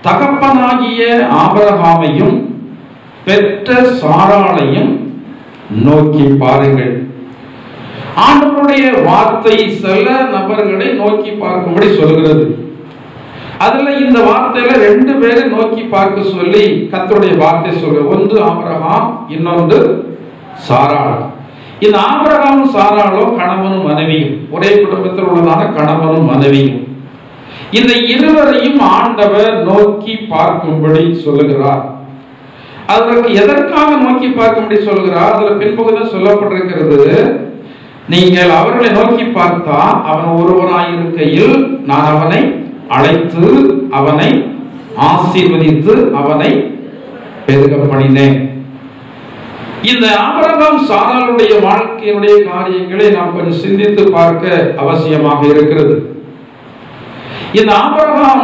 தகப்பனாகிய ஆபிரகாமையும் பெற்ற சாராளையும் நோக்கி பாருங்கள். ஆண்டவருடைய வார்த்தை சில நபர்களை நோக்கி பார்க்கும்படி சொல்கிறது. அதுல இந்த வார்த்தையில 2 பேரை நோக்கி பார்க்க சொல்லி கர்த்தருடைய வார்த்தை சொல்ற. ஒன்று ஆபிரகாம், இன்னொன்று சாராள். இந்த ஆபிரகாமும் சாராளும் கணவனும் மனைவியும், ஒரே குடும்பத்தில் உள்ளதான கணவனும் மனைவியும். இந்த இருவரையும் ஆண்டவர் நோக்கி பார்க்கும்படி சொல்லுகிறார். அதற்கு எதற்காக நோக்கி பார்க்கும்படி சொல்லுகிறார்? அதுல பின்பகுதியில் சொல்லப்பட்டிருக்கிறது, நீங்கள் அவர்களை நோக்கி பார்த்தா அவன் ஒருவனாயிருக்கையில் நான் அவனை அழைத்து அவனை ஆசீர்வதித்து அவனை பெருக பண்ணினேன். இந்த ஆபிரகாம் சாராளுடைய வாழ்க்கையினுடைய காரியங்களை நாம் கொஞ்சம் சிந்தித்து பார்க்க அவசியமாக இருக்கிறது. இந்த ஆபிரகாம்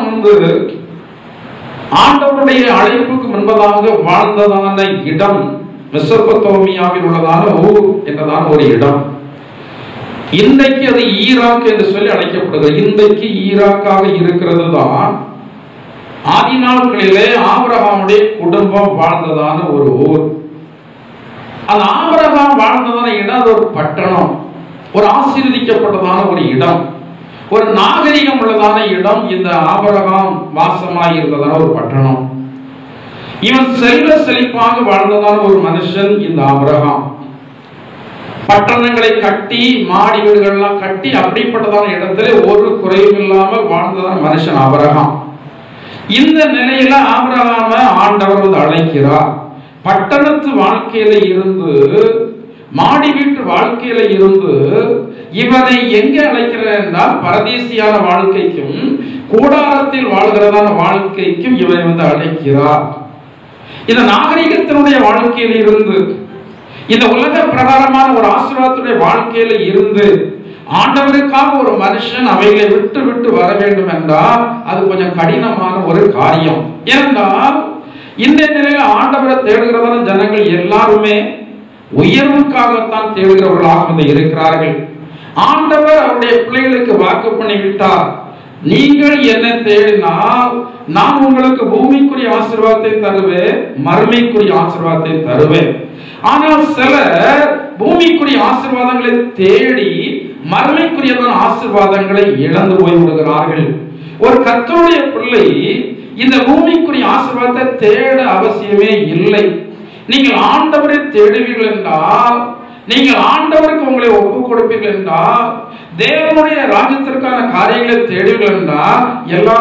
ஆண்டவருடைய அழைப்புக்கு முன்பதாக வாழ்ந்ததான இடம் மெசொப்பொத்தேமியாவில் உள்ளதான ஊர் என்றதான ஒரு இடம். இன்றைக்கு அது ஈராக் என்று சொல்லி அழைக்கப்படுகிறது. இன்றைக்கு ஈராக்காக இருக்கிறது தான் ஆதி நாட்களிலே ஆபிரகாமுடைய குடும்பம் வாழ்ந்ததான ஒரு ஊர். அந்த ஆபிரகாம் வாழ்ந்ததான இடம் அது ஒரு பட்டணம், ஒரு ஆசீர்வதிக்கப்பட்டதான ஒரு இடம், ஒரு நாகரிகம் உள்ளதான இடம். இந்த ஆபிரகாம் வாசமாய் இருந்ததான ஒரு பட்டணம். இவன் செல்வ செழிப்பாக வாழ்ந்ததான ஒரு மனுஷன் இந்த ஆபிரகாம். பட்டணங்களை கட்டி மாடி வீடுகள்லாம் கட்டி அப்படிப்பட்டதான இடத்துல ஒரு குறையும் இல்லாமல் வாழ்ந்ததான மனுஷன் ஆபிரகாம். இந்த நிலையில ஆபிரகாம ஆண்டவர் அழைக்கிறார். பட்டணத்து வாழ்க்கையில இருந்து, மாடி வீட்டு வாழ்க்கையில இருந்து இவனை எங்கே அழைக்கிறார் என்றால் பரதேசியான வாழ்க்கைக்கும் கூடாரத்தில் வாழ்கிறதான வாழ்க்கைக்கும் இவனை அழைக்கிறார். இந்த நாகரிகத்தினுடைய வாழ்க்கையில இருந்து, இந்த உலக பிரகாரமான ஒரு ஆசீர்வாதத்துடைய வாழ்க்கையில இருந்து ஆண்டவருக்காக ஒரு மனுஷன் அவைகளை விட்டு விட்டு வர வேண்டும் என்றால் அது கொஞ்சம் கடினமான ஒரு காரியம். ஏனென்றால் இந்த நிலையில ஆண்டவரை தேடுகிறதான ஜனங்கள் எல்லாருமே உயர்வுக்காகத்தான் தேடுகிறவர்களாக இருக்கிறார்கள். ஆண்டவர் அவருடைய பிள்ளைகளுக்கு வாக்கு பண்ணிவிட்டார், நீங்கள் என்னை தேடினால் நான் உங்களுக்கு பூமிக்குரிய ஆசீர்வாதத்தை தருவேன், மறுமைக்குரிய ஆசீர்வாதத்தை தருவேன். ஆனால் சிலர் பூமிக்குரிய ஆசீர்வாதங்களை தேடி மறுமைக்குரிய ஆசீர்வாதங்களை இழந்து போய் விடுகிறார்கள். ஒரு கர்த்தருடைய பிள்ளை இந்த பூமிக்குரிய ஆசீர்வாதத்தை தேட அவசியமே இல்லை. நீங்கள் ஆண்டவரை தேடுவீர்கள் என்றால், நீங்கள் ஆண்டவருக்கு உங்களை ஒப்பு கொடுப்பீர்கள் என்றால், தேவனுடைய ராஜ்யத்திற்கான காரியங்களை தேடுவீர்கள் என்றால் எல்லா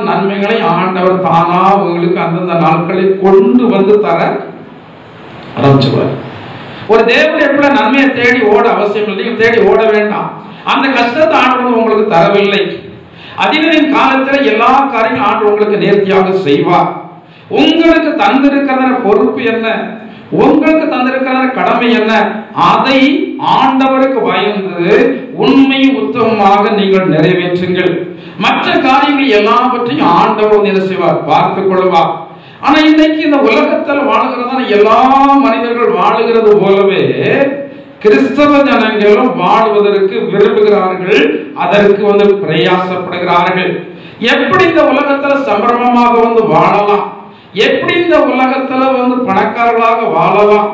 நன்மைகளையும் ஆண்டவர் தானா உங்களுக்கு அந்தந்த நாட்களில் கொண்டு வந்து தர ஆரம்பிச்சுவார். ஒரு தேவனுடைய பிள்ளை நன்மையை தேடி ஓட அவசியம் இல்லை. நீங்கள் தேடி ஓட வேண்டாம். அந்த கஷ்டத்தை ஆண்டவர் உங்களுக்கு தரவில்லை. அதிகளின் காலத்தில் எல்லா காரியங்களும் ஆண்டவர் உங்களுக்கு நேர்த்தியாக செய்வார். உங்களுக்கு தந்திருக்கிற பொறுப்பு என்ன, உங்களுக்கு தந்திருக்கிற கடமை என்ன, அதை ஆண்டவருக்கு பயந்து உண்மை உத்தமமாக நீங்கள் நிறைவேற்றுங்கள். மற்ற காரியங்கள் எல்லாவற்றையும் ஆண்டவர் என்ன செய்வார், பார்த்துக் கொள்வார். ஆனா இன்னைக்கு இந்த உலகத்தில் வாழுகிறதான எல்லா மனிதர்கள் வாழுகிறது போலவே கிறிஸ்தவ ஜனங்களும் வாழ்வதற்கு விரும்புகிறார்கள், அதற்கு பிரயாசப்படுகிறார்கள். எப்படி இந்த உலகத்துல சம்பிரமமாக வாழலாம், எப்படி இந்த உலகத்துல பணக்காரர்களாக வாழலாம்,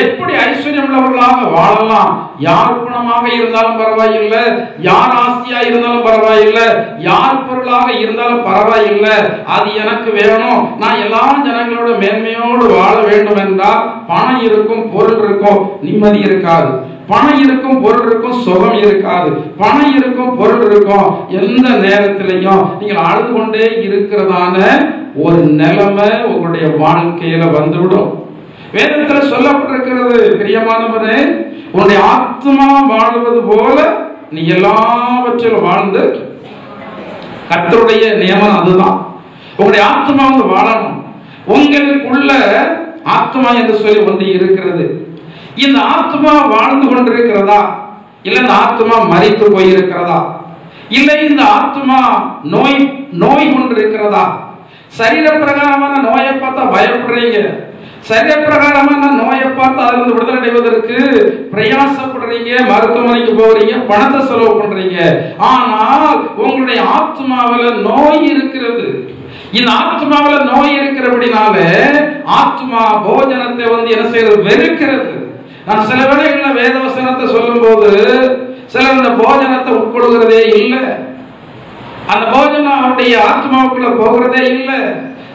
எப்படி ஐஸ்வர்யம் உள்ளவர்களாக வாழலாம், யார் குணமாக இருந்தாலும் பரவாயில்லை, யார் ஆஸ்தியா இருந்தாலும் பரவாயில்லை, யார் பொருளாக இருந்தாலும் பரவாயில்லை, அது எனக்கு வேணும், நான் எல்லா ஜனங்களோட மேன்மையோடு வாழ வேண்டும் என்றால் பணம் இருக்கும், பொருள் இருக்கும், நிம்மதி இருக்காது. பணம் இருக்கும், பொருள் இருக்கும், சுகம் இருக்காது. பணம் இருக்கும், பொருள் இருக்கும், எந்த நேரத்திலையும் நீங்கள் அழுது கொண்டே இருக்கிறதான ஒரு நிலைமை உங்களுடைய வாழ்க்கையில வந்துவிடும். வேதத்தில் சொல்லப்பட்டிருக்கிறது, பிரியமானவனே, உன்னுடைய ஆத்மா வாழ்வது போல நீ எல்லாவற்றிலும் வாழ்ந்து, கர்த்தருடைய நியமனம் அதுதான். உங்களுடைய ஆத்மா வாழணும். உங்களுக்குள்ள ஆத்மா என்று சொல்லி ஒன்று இருக்கிறது. இந்த ஆத்மா வாழ்ந்து கொண்டிருக்கிறதா, இல்ல இந்த ஆத்மா மரித்து போயிருக்கிறதா, இல்லை இந்த ஆத்மா நோய் கொண்டிருக்கிறதா? சரீர பிரகாரமான நோயை பார்த்தா பயப்படுறீங்க, சரீர பிரகாரமான நோயை பார்த்து அதிலிருந்து விடுதலை அடைவதற்கு பிரயாசப்படுறீங்க, மருத்துவமனைக்கு போறீங்க, பணத்தை செலவு பண்றீங்க. ஆனால் உங்களுடைய ஆத்மாவில் நோய் இருக்கிறது. இந்த ஆத்மாவில் நோய் இருக்கிறபடினால ஆத்மா போஜனத்தை என்ன செய்யறது? வெறுக்கிறது. நான் சில வேளைகளில் வேதவசனத்தை சொல்லும் போது சிலர் இந்த போஜனத்தை உட்கொள்கிறதே இல்லை. அந்த போஜனம் அவருடைய ஆத்மாவுக்குள்ள போகிறதே இல்லை.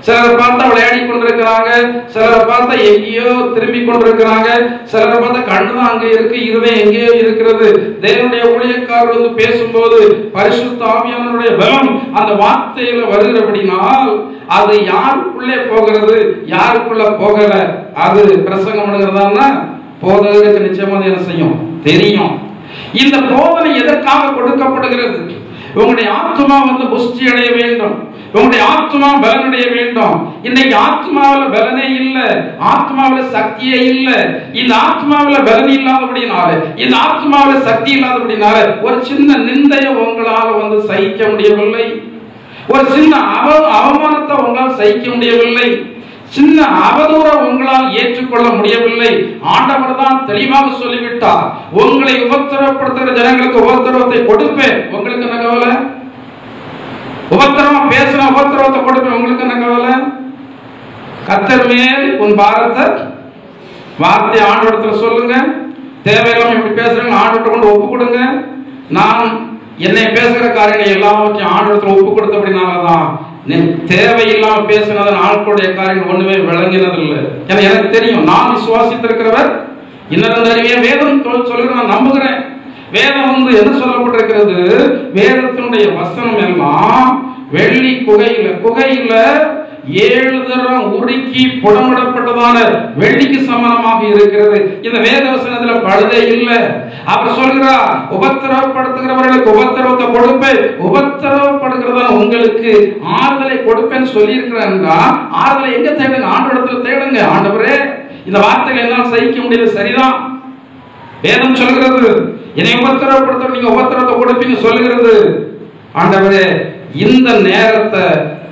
சிலரை பார்த்தா விளையாடி கொண்டிருக்கிறாங்க, சிலரை பார்த்தா எங்கேயோ திரும்பி கொண்டிருக்கிறாங்க, சிலரை பார்த்தா கண்ணுதான் அங்கே இருக்கு, இருதயம் எங்கேயோ இருக்கிறது. தேவனுடைய ஊழியக்காரர் பேசும்போது பரிசுத்த ஆவியானவருடைய பலம் அந்த வார்த்தையில வருகிறபடினால் அது யாருக்குள்ளே போகிறது, யாருக்குள்ள போகல, அது பிரசங்கம் பண்ணுகிறதா போதகருக்கு நிச்சயமா என்ன செய்யும்? தெரியும். இந்த போதனை எதற்காக கொடுக்கப்படுகிறது? உங்களுடைய ஆத்மா புஷ்டி அடைய வேண்டும், உங்களுடைய ஆத்மா பலனடைய வேண்டும். இன்னைக்கு ஆத்மாவில் பலனே இல்லை, ஆத்மாவில் சக்தியே இல்லை. இந்த ஆத்மாவில் பலன் இல்லாதபடினால, இந்த ஆத்மாவில் சக்தி இல்லாதபடினால ஒரு சின்ன நிந்தையை உங்களால் சகிக்க முடியவில்லை, ஒரு சின்ன அவமானத்தை உங்களால் சகிக்க முடியவில்லை, சின்ன அவதூறை உங்களால் ஏற்றுக்கொள்ள முடியவில்லை. ஆண்டவர் தான் தெளிவாக சொல்லிவிட்டார், உங்களை உபத்திரவப்படுத்துகிற ஜனங்களுக்கு உபத்திரவத்தை கொடுப்பேன். உங்களுக்கு என்ன கவலை? உபத்திரவம் பேசுற உபத்திரவத்தை கொடுப்பேன், உங்களுக்கு என்ன கவலை? கர்த்தர் மேல் உன் பாரத்தை வார்த்தை ஆண்டவரத்தில் சொல்லுங்க. தேவையில்லாம இப்படி பேசுறேன் ஆண்டவர்கிட்ட கொண்டு ஒப்பு கொடுங்க. நான் என்னை பேசுகிற காரியங்களை எல்லாவற்றையும் ஆண்டவரத்தில் ஒப்பு கொடுத்தபடினாலதான் தேவையில்லாம பேசினதன் ஆட்களுடைய காரியங்கள் ஒண்ணுமே விளங்கினது இல்லை. ஏன்னா எனக்கு தெரியும், நான் விசுவாசித்திருக்கிறவர் இன்னொரு அறிவிய வேதம் சொல்லுகிற நான் நம்புகிறேன். வேதம் என்ன சொல்லப்பட்டிருக்கிறது? வேதத்தினுடைய வசனம் எல்லாம் வெள்ளி குகையில 7 தரம் உருக்கி புடமிடப்பட்டதான வெள்ளிக்கு சமானமாக இருக்கிறது. இந்த வேத வசனத்துல பழுதே இல்லை. அவர் சொல்கிறார், உபத்திரவப்படுத்துகிறவர்களுக்கு உபத்திரவத்தை கொடுப்பேன், உபத்திரவப்படுகிறதா உங்களுக்கு ஆறுதலை கொடுப்பேன்னு சொல்லி இருக்கிறாங்க. ஆறுதலை எங்க தேடுங்க? ஆண்டவரிடத்துல தேடுங்க. ஆண்டவரே, இந்த வார்த்தைகளை என்னால் சகிக்க முடியல, சரிதான். வேதம் சொல்கிறது, என்னை உபத்திரவப்படுத்த நீங்க உபத்திரவத்தை கொடுப்பீங்க சொல்லுகிறது. ஆண்டவரே, இந்த நேரத்தை,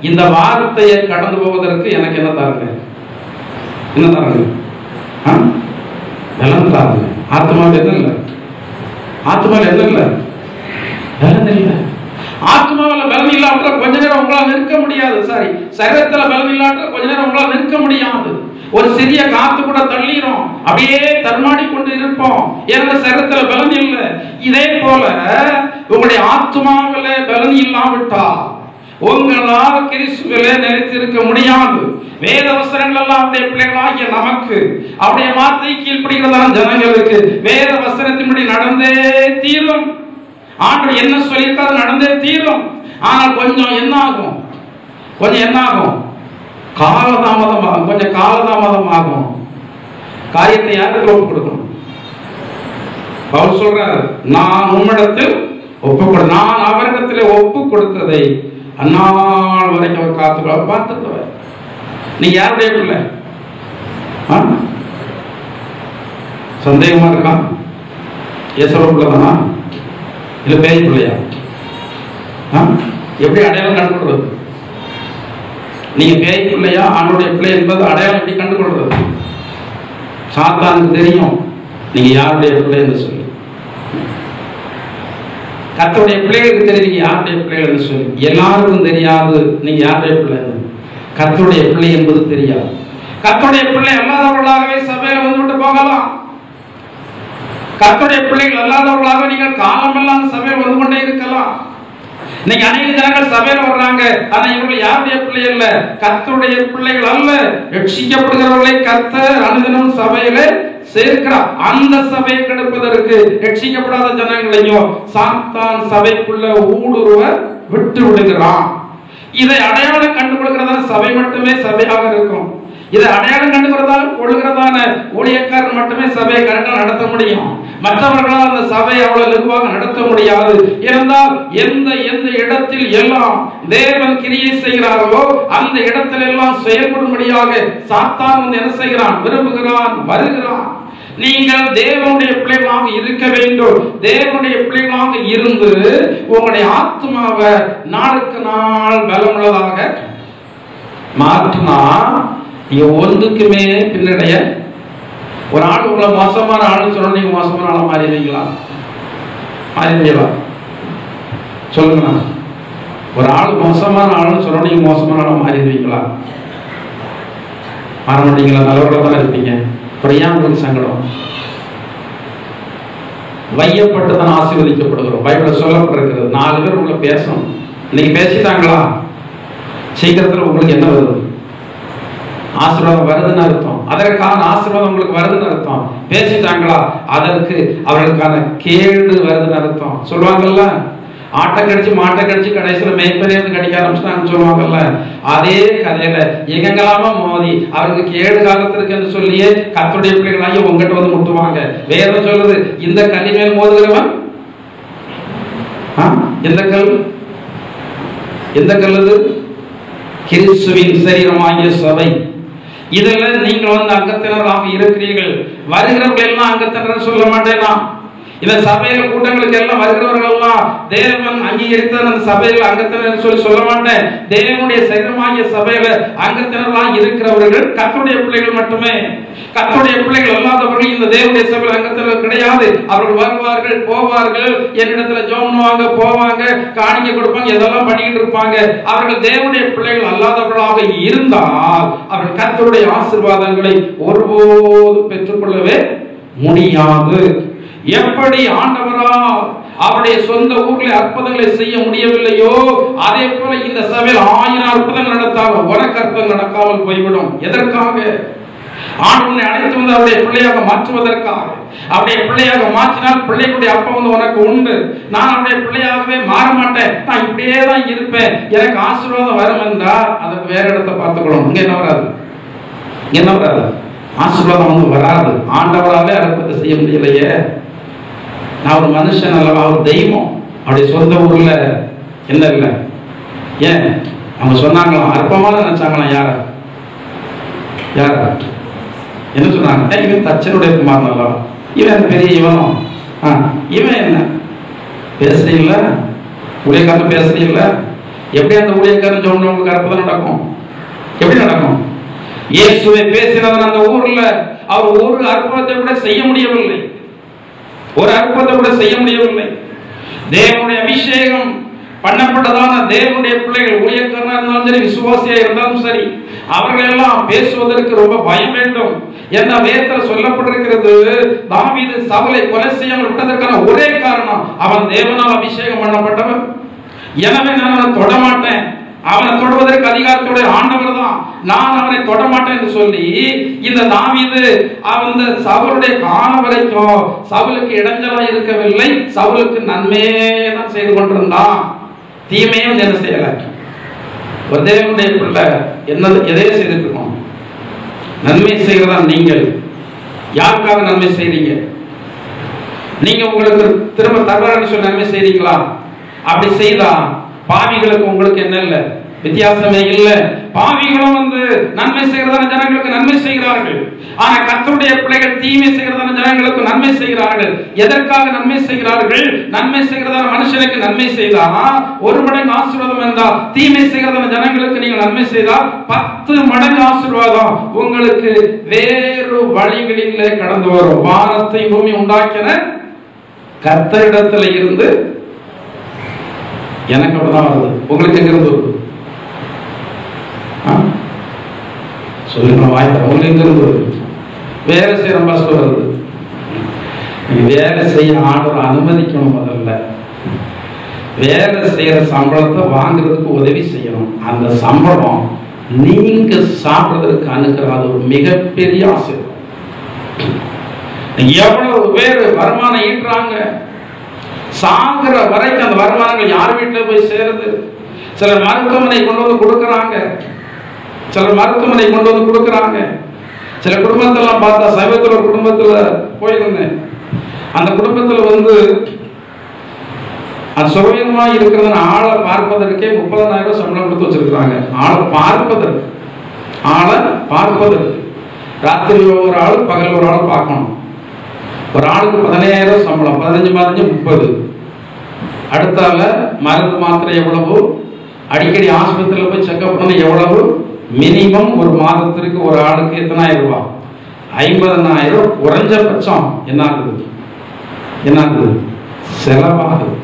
இந்த வார்த்தையை கடந்து போவதற்கு எனக்கு என்ன தாருங்க? என்ன தாருங்க? பலன் தாருங்க. ஆத்மாவில் என்ன இல்லை? ஆத்மாவில் என்ன இல்லை? பலன் இல்லை. ஆத்மாவில் பலன் இல்லாட்ட கொஞ்ச நேரம் உங்களால் நிற்க முடியாது. சாரி, சரீரத்தில் பலன் இல்லாட்ட கொஞ்ச நேரம் உங்களால் நிற்க முடியாது. ஒரு சிறிய காத்து கூட தள்ளிரும், அப்படியே தர்மாடி கொண்டு இருப்போம். ஏன்னா சரீரத்தில் பலன் இல்லை. இதே போல உங்களுடைய ஆத்மாவில பலன் இல்லாவிட்டா உங்களால் கிறிஸ்துவிலே நிலைத்திருக்க முடியாது. வேத வசனங்கள் எல்லாம் அவருடைய பிள்ளைகளாகிய நமக்கு, அவருடைய வார்த்தை கீழ்ப்படுகிறதான ஜனங்களுக்கு வேத வசனத்தின்படி நடந்தே தீரும். ஆண்டவர் என்ன சொல்லியிருக்காரு நடந்தே தீரும். ஆனால் கொஞ்சம் என்ன ஆகும்? காலதாமதமாகும். கொஞ்சம் காலதாமதமாகும். காரியத்தை யாருக்கு ஒப்பு கொடுக்கணும்? பவுல் சொல்றாரு, நான் உம்மிடத்தில் நான் அவரிடத்தில் ஒப்பு கொடுத்ததை அந்நாள் வரைக்கும் அவர் காத்துக்கொள்ள பார்த்துக்குவார். நீங்க யாருடைய பிள்ளை? சந்தேகமா இருக்கா? ஏசவ பிள்ளைதானா இல்ல பேய் பிள்ளையா? எப்படி அடையாளம் கண்டுகொள்றது? நீங்க பேய் பிள்ளையா ஆண்டோடைய பிள்ளை என்பது அடையாளம் எப்படி கண்டுகொள்றது? சாத்தானுக்கு தெரியும் நீங்க யாருடைய பிள்ளை என்று சொல்லி. கர்த்தருடைய பிள்ளைகளுக்கு தெரியும் யாருடைய பிள்ளைகள் என்று சொல்லி. எல்லாருக்கும் தெரியாது நீங்க யாருடைய பிள்ளை. கர்த்தருடைய பிள்ளை என்பது தெரியாது. கர்த்தருடைய பிள்ளை அல்லாதவர்களாகவே சபையில வந்துவிட்டு போகலாம். கர்த்தருடைய பிள்ளைகள் அல்லாதவர்களாக நீங்கள் காலமெல்லாம் சபையில் வந்து கொண்டே இருக்கலாம். நீங்க அநேக ஜனங்கள் சபையில வர்றாங்க, ஆனா இவர்கள் யாருடைய பிள்ளை அல்ல, கர்த்தருடைய பிள்ளைகள் அல்ல. ரட்சிக்கப்படுகிறவர்களை கர்த்தர் அனுதினம் சபையில சேர்க்கிறார். அந்த சபையை கெடுப்பதற்கு ரட்சிக்கப்படாத ஜனங்களையும் சாத்தான் சபைக்குள்ள ஊடுருவ விட்டு விடுகிறான். இதை அடையாளம் கண்டுகொள்கிறதா சபை மட்டுமே சபையாக இருக்கும். இதை அடையாளம் கொள்கிறதான ஊழியக்காரர் மட்டுமே சபையை கரெக்டாக நடத்த முடியும். மற்றவர்களால் அந்த சபையை அவ்வளவு லகுவாக நடத்த முடியாது. இருந்தால் எந்த இடத்தில் எல்லாம் தேவன் கிரியை செய்கிறாரோ அந்த இடத்தில் எல்லாம் செயல்படும்படியாக சாத்தான் என்ன செய்கிறான்? விரும்புகிறான், வருகிறான். நீங்கள் தேவனுடைய பிள்ளைகளாக இருக்க வேண்டும். தேவனுடைய பிள்ளைகளாக இருந்து உங்களுடைய ஆத்மாவை நாளுக்கு நாள் பலமுள்ளதாக மாற்றினா நீங்க ஒன்றுக்குமே பின்னடைய. ஒரு ஆள் உங்களை மோசமான ஆள் சொல்ல நீங்க மோசமான ஆளா மாறிடுவீங்களா? மாறிடுவீங்களா? சொல்லுங்க. ஒரு ஆள் மோசமான ஆளுன்னு சொல்ல நீங்க மோசமான ஆளா மாறிடுவீங்களா? மாற மாட்டீங்களா? நல்லவர்களா தான் இருப்பீங்க. அப்புறம் ஏன் உங்களுக்கு சங்கடம்? வையப்பட்டு தான் ஆசீர்வதிக்கப்படுகிறோம். பைபிள் சொல்லப்பட்டிருக்கிறது. 4 பேர் உங்களை பேசணும். இன்னைக்கு பேசிட்டாங்களா, சீக்கிரத்தில் உங்களுக்கு என்ன வருது? ஆசீர்வாதம் வருதுன்னு அர்த்தம். அதற்கான ஆசீர்வாதம் உங்களுக்கு வருதுன்னு அர்த்தம். பேசிட்டாங்களா, அதற்கு அவர்களுக்கான கேடு வருதுன்னு அர்த்தம். சொல்லுவாங்கல்ல, ஆட்டை கடிச்சு மாட்டை கடிச்சு கடைசியில் மேய்ப்பரே வந்து கடிக்க ஆரம்பிச்சுட்டாங்கன்னு சொல்லுவாங்கல்ல. அதே கதையில எங்கெங்கெல்லாமோ மோதி அவருக்கு கேடு காலத்திற்கு சொல்லியே கர்த்தருடைய பிள்ளைகளாகி உங்ககிட்ட வந்து முட்டுவாங்க. வேதம் சொல்லுது, இந்த கல்லி மேல் மோதுகிறவன் எந்த கல்? எந்த கல்? அது கிறிஸ்துவின் சரீரமாகிய சபை. இதுல நீங்கள் வந்து அங்கத்தினராக இருக்கிறீர்கள். வருகிறவர்கள் எல்லாம் அங்கத்தினர் சொல்ல மாட்டேனா? இந்த சபையில கூட்டங்களுக்கு எல்லாம் வருகிறவர்கள் எல்லாம் தேவன் அங்கீகரித்த அந்த சபையில அங்கத்தினர் சொல்லி சொல்ல மாட்டேன். தேவனுடைய சரீரமாகிய சபையில அங்கத்தினராக இருக்கிறவர்கள் கர்த்தருடைய பிள்ளைகள் மட்டுமே. கர்த்தருடைய பிள்ளைகள் அல்லாதவர்கள் இந்த தேவனுடைய சபையில் அங்கத்தினர் கிடையாது. அவர்கள் வருவார்கள், போவார்கள், என்னிடத்துல ஜெபம் பண்ணுவாங்க, போவாங்க, காணிக்கை கொடுப்பாங்க, இதெல்லாம் பண்ணிக்கிட்டு இருப்பாங்க. அவர்கள் தேவனுடைய பிள்ளைகள் அல்லாதவர்களாக இருந்தால் அவர்கள் கர்த்தருடைய ஆசீர்வாதங்களை ஒருபோது பெற்றுக்கொள்ளவே முடியாது. எப்படி ஆண்டவரா அவருடைய சொந்த ஊரில் அற்புதங்களை செய்ய முடியவில்லையோ, அதே போல இந்த சபையில் 1000 அற்புதங்கள் நடத்தாலும் உனக்கு அற்புதம் நடக்காமல் போய்விடும். எதற்காக? ஆண்டவனை அழைத்து வந்து அவருடைய பிள்ளையாக மாற்றுவதற்காக. அவருடைய பிள்ளையாக மாற்றினால் பிள்ளைகளுடைய அப்பா வந்து உனக்கு உண்டு. நான் அவருடைய பிள்ளையாகவே மாற மாட்டேன், நான் இப்படியே தான் இருப்பேன், எனக்கு ஆசீர்வாதம் வரும் என்றால் அதுக்கு வேற இடத்தை பார்த்துக்கணும். இங்க என்ன வராது, என்ன வராது, ஆசீர்வாதம் வந்து வராது. ஆண்டவராலே அற்புதத்தை செய்ய முடியலையே. நான் ஒரு மனுஷன் அல்லவா, ஒரு தெய்வம். அவருடைய சொந்த ஊர்ல என்ன இல்லை. ஏன் அவங்க சொன்னாங்களாம், அற்பமாக நினைச்சாங்களாம். யார யார என்ன சொன்னாங்க? இவன் தச்சனுடைய குமார் அல்லவா, இவன் பெரிய இவனும், இவன் என்ன பேசுறீங்கள, ஊழியக்காரன் பேசுறீங்கள, எப்படி அந்த ஊழியக்காரன் சொன்னவங்களுக்கு அற்புதம் நடக்கும்? எப்படி நடக்கும்? இயேசுவை பேசினவன் அந்த ஊர்ல அவர் ஒரு அற்புதத்தை கூட செய்ய முடியவில்லை. ஒரு அற்புதத்தை கூட செய்ய முடியவில்லை. தேவனுடைய அபிஷேகம் பண்ணப்பட்டதான தேவனுடைய பிள்ளைகள், ஊழியக்காரனா இருந்தாலும் சரி, விசுவாசியா இருந்தாலும் சரி, அவர்கள் எல்லாம் பேசுவதற்கு ரொம்ப பயம் வேண்டும். என்ன வேதத்தில் சொல்லப்பட்டிருக்கிறது, தாவீது சவுலை கொலை செய்யாமல் விட்டதற்கான ஒரே காரணம் அவன் தேவனால் அபிஷேகம் பண்ணப்பட்டவன். எனவே நான் அவனை தொட மாட்டேன், அவனை தொடுவதற்கு அதிகாரத்தோட ஆண்டவர் தான், நான் அவனை தொட மாட்டேன் என்று சொல்லி இந்த தாவீது அந்த சவுலுடைய காலம் வரைக்கும் சவுலுக்கு இடைஞ்சலா இருக்கவில்லை. சவுலுக்கு நன்மையே தான் செய்து கொண்டிருந்தான், தீமையும் என்ன செய்யல. ஒரு தேவனுடைய பிள்ளை என்ன எதையே செய்துட்டு இருக்கோம்? நன்மை செய்கிறதா? நீங்கள் யாருக்காக நன்மை செய்றீங்க? நீங்க உங்களுக்கு திரும்ப தருவார்னு சொல்லி நன்மை செய்றீங்களா? அப்படி செய்தா பாவிகளுக்கு உங்களுக்கு என்ன இல்லை, வித்தியாசமே இல்லை. பாவிகளும் வந்து நன்மை செய்கிறதான ஜனங்களுக்கு நன்மை செய்கிறார்கள். ஆனா கர்த்தருடைய பிள்ளைகள் தீமை செய்கிறதான ஜனங்களுக்கு நன்மை செய்கிறார்கள். எதற்காக நன்மை செய்கிறார்கள்? நன்மை செய்கிறதான மனுஷனுக்கு நன்மை செய்தா 1 மடங்கு ஆசீர்வாதம் என்றால், தீமை செய்கிறதான ஜனங்களுக்கு நீங்கள் நன்மை செய்தால் 10 மடங்கு ஆசீர்வாதம் உங்களுக்கு வேறு வழிகளிலே கடந்து வரும். வானத்தை பூமி உண்டாக்கின கர்த்தரிடத்துல இருந்து எனக்கு அப்படிதான் வருது. உங்களுக்கு எங்க இருந்து வருது? சொல்லுங்க, வாய்ப்பு. உங்களுக்கு எங்க இருந்து வருது? வேலை செய்யற பஸ்ல வருது. வேலை செய்ய ஆண்டவர் அனுமதிக்கணும். முதல்ல வேலை செய்யற சம்பளத்தை வாங்குறதுக்கு உதவி செய்யணும். அந்த சம்பளம் நீங்க சாப்பிடுறதுக்கு அனுக்கிறது. அது ஒரு மிகப்பெரிய ஆசீர்வாதம். எவ்வளவு பேர் வருமானம் ஈட்டுறாங்க, சாகுற வரைக்கும் அந்த வருமானங்கள் யார் வீட்டில் போய் சேருது? சிலர் மருத்துவமனை கொண்டு வந்து கொடுக்கறாங்க, சிலர் மருத்துவமனை கொண்டு வந்து கொடுக்கறாங்க. சில குடும்பத்தெல்லாம் பார்த்தா, சமீபத்தில் ஒரு குடும்பத்துல போயிருந்தேன். அந்த குடும்பத்துல வந்து அது சுகவீனமா இருக்கிறது ஆளை பார்ப்பதற்கே 30,000 சம்பளம் கொடுத்து வச்சிருக்கிறாங்க. ஆளை பார்ப்பதற்கு ராத்திரி ஒரு ஆள், பகல் ஒரு ஆள் பார்க்கணும். ஒரு ஆளுக்கு 15,000 சம்பளம், 15 30. அடுத்தால மருந்து மாத்திரை எவ்வளவு, அடிக்கடி ஆஸ்பத்திரியில் போய் செக்அப் பண்ண எவ்வளவு, மினிமம் ஒரு மாதத்திற்கு ஒரு ஆளுக்கு எத்தனாயிரம் ரூபாய்? 50,000 குறைஞ்சபட்சம். என்ன ஆகுது செலவாகுது.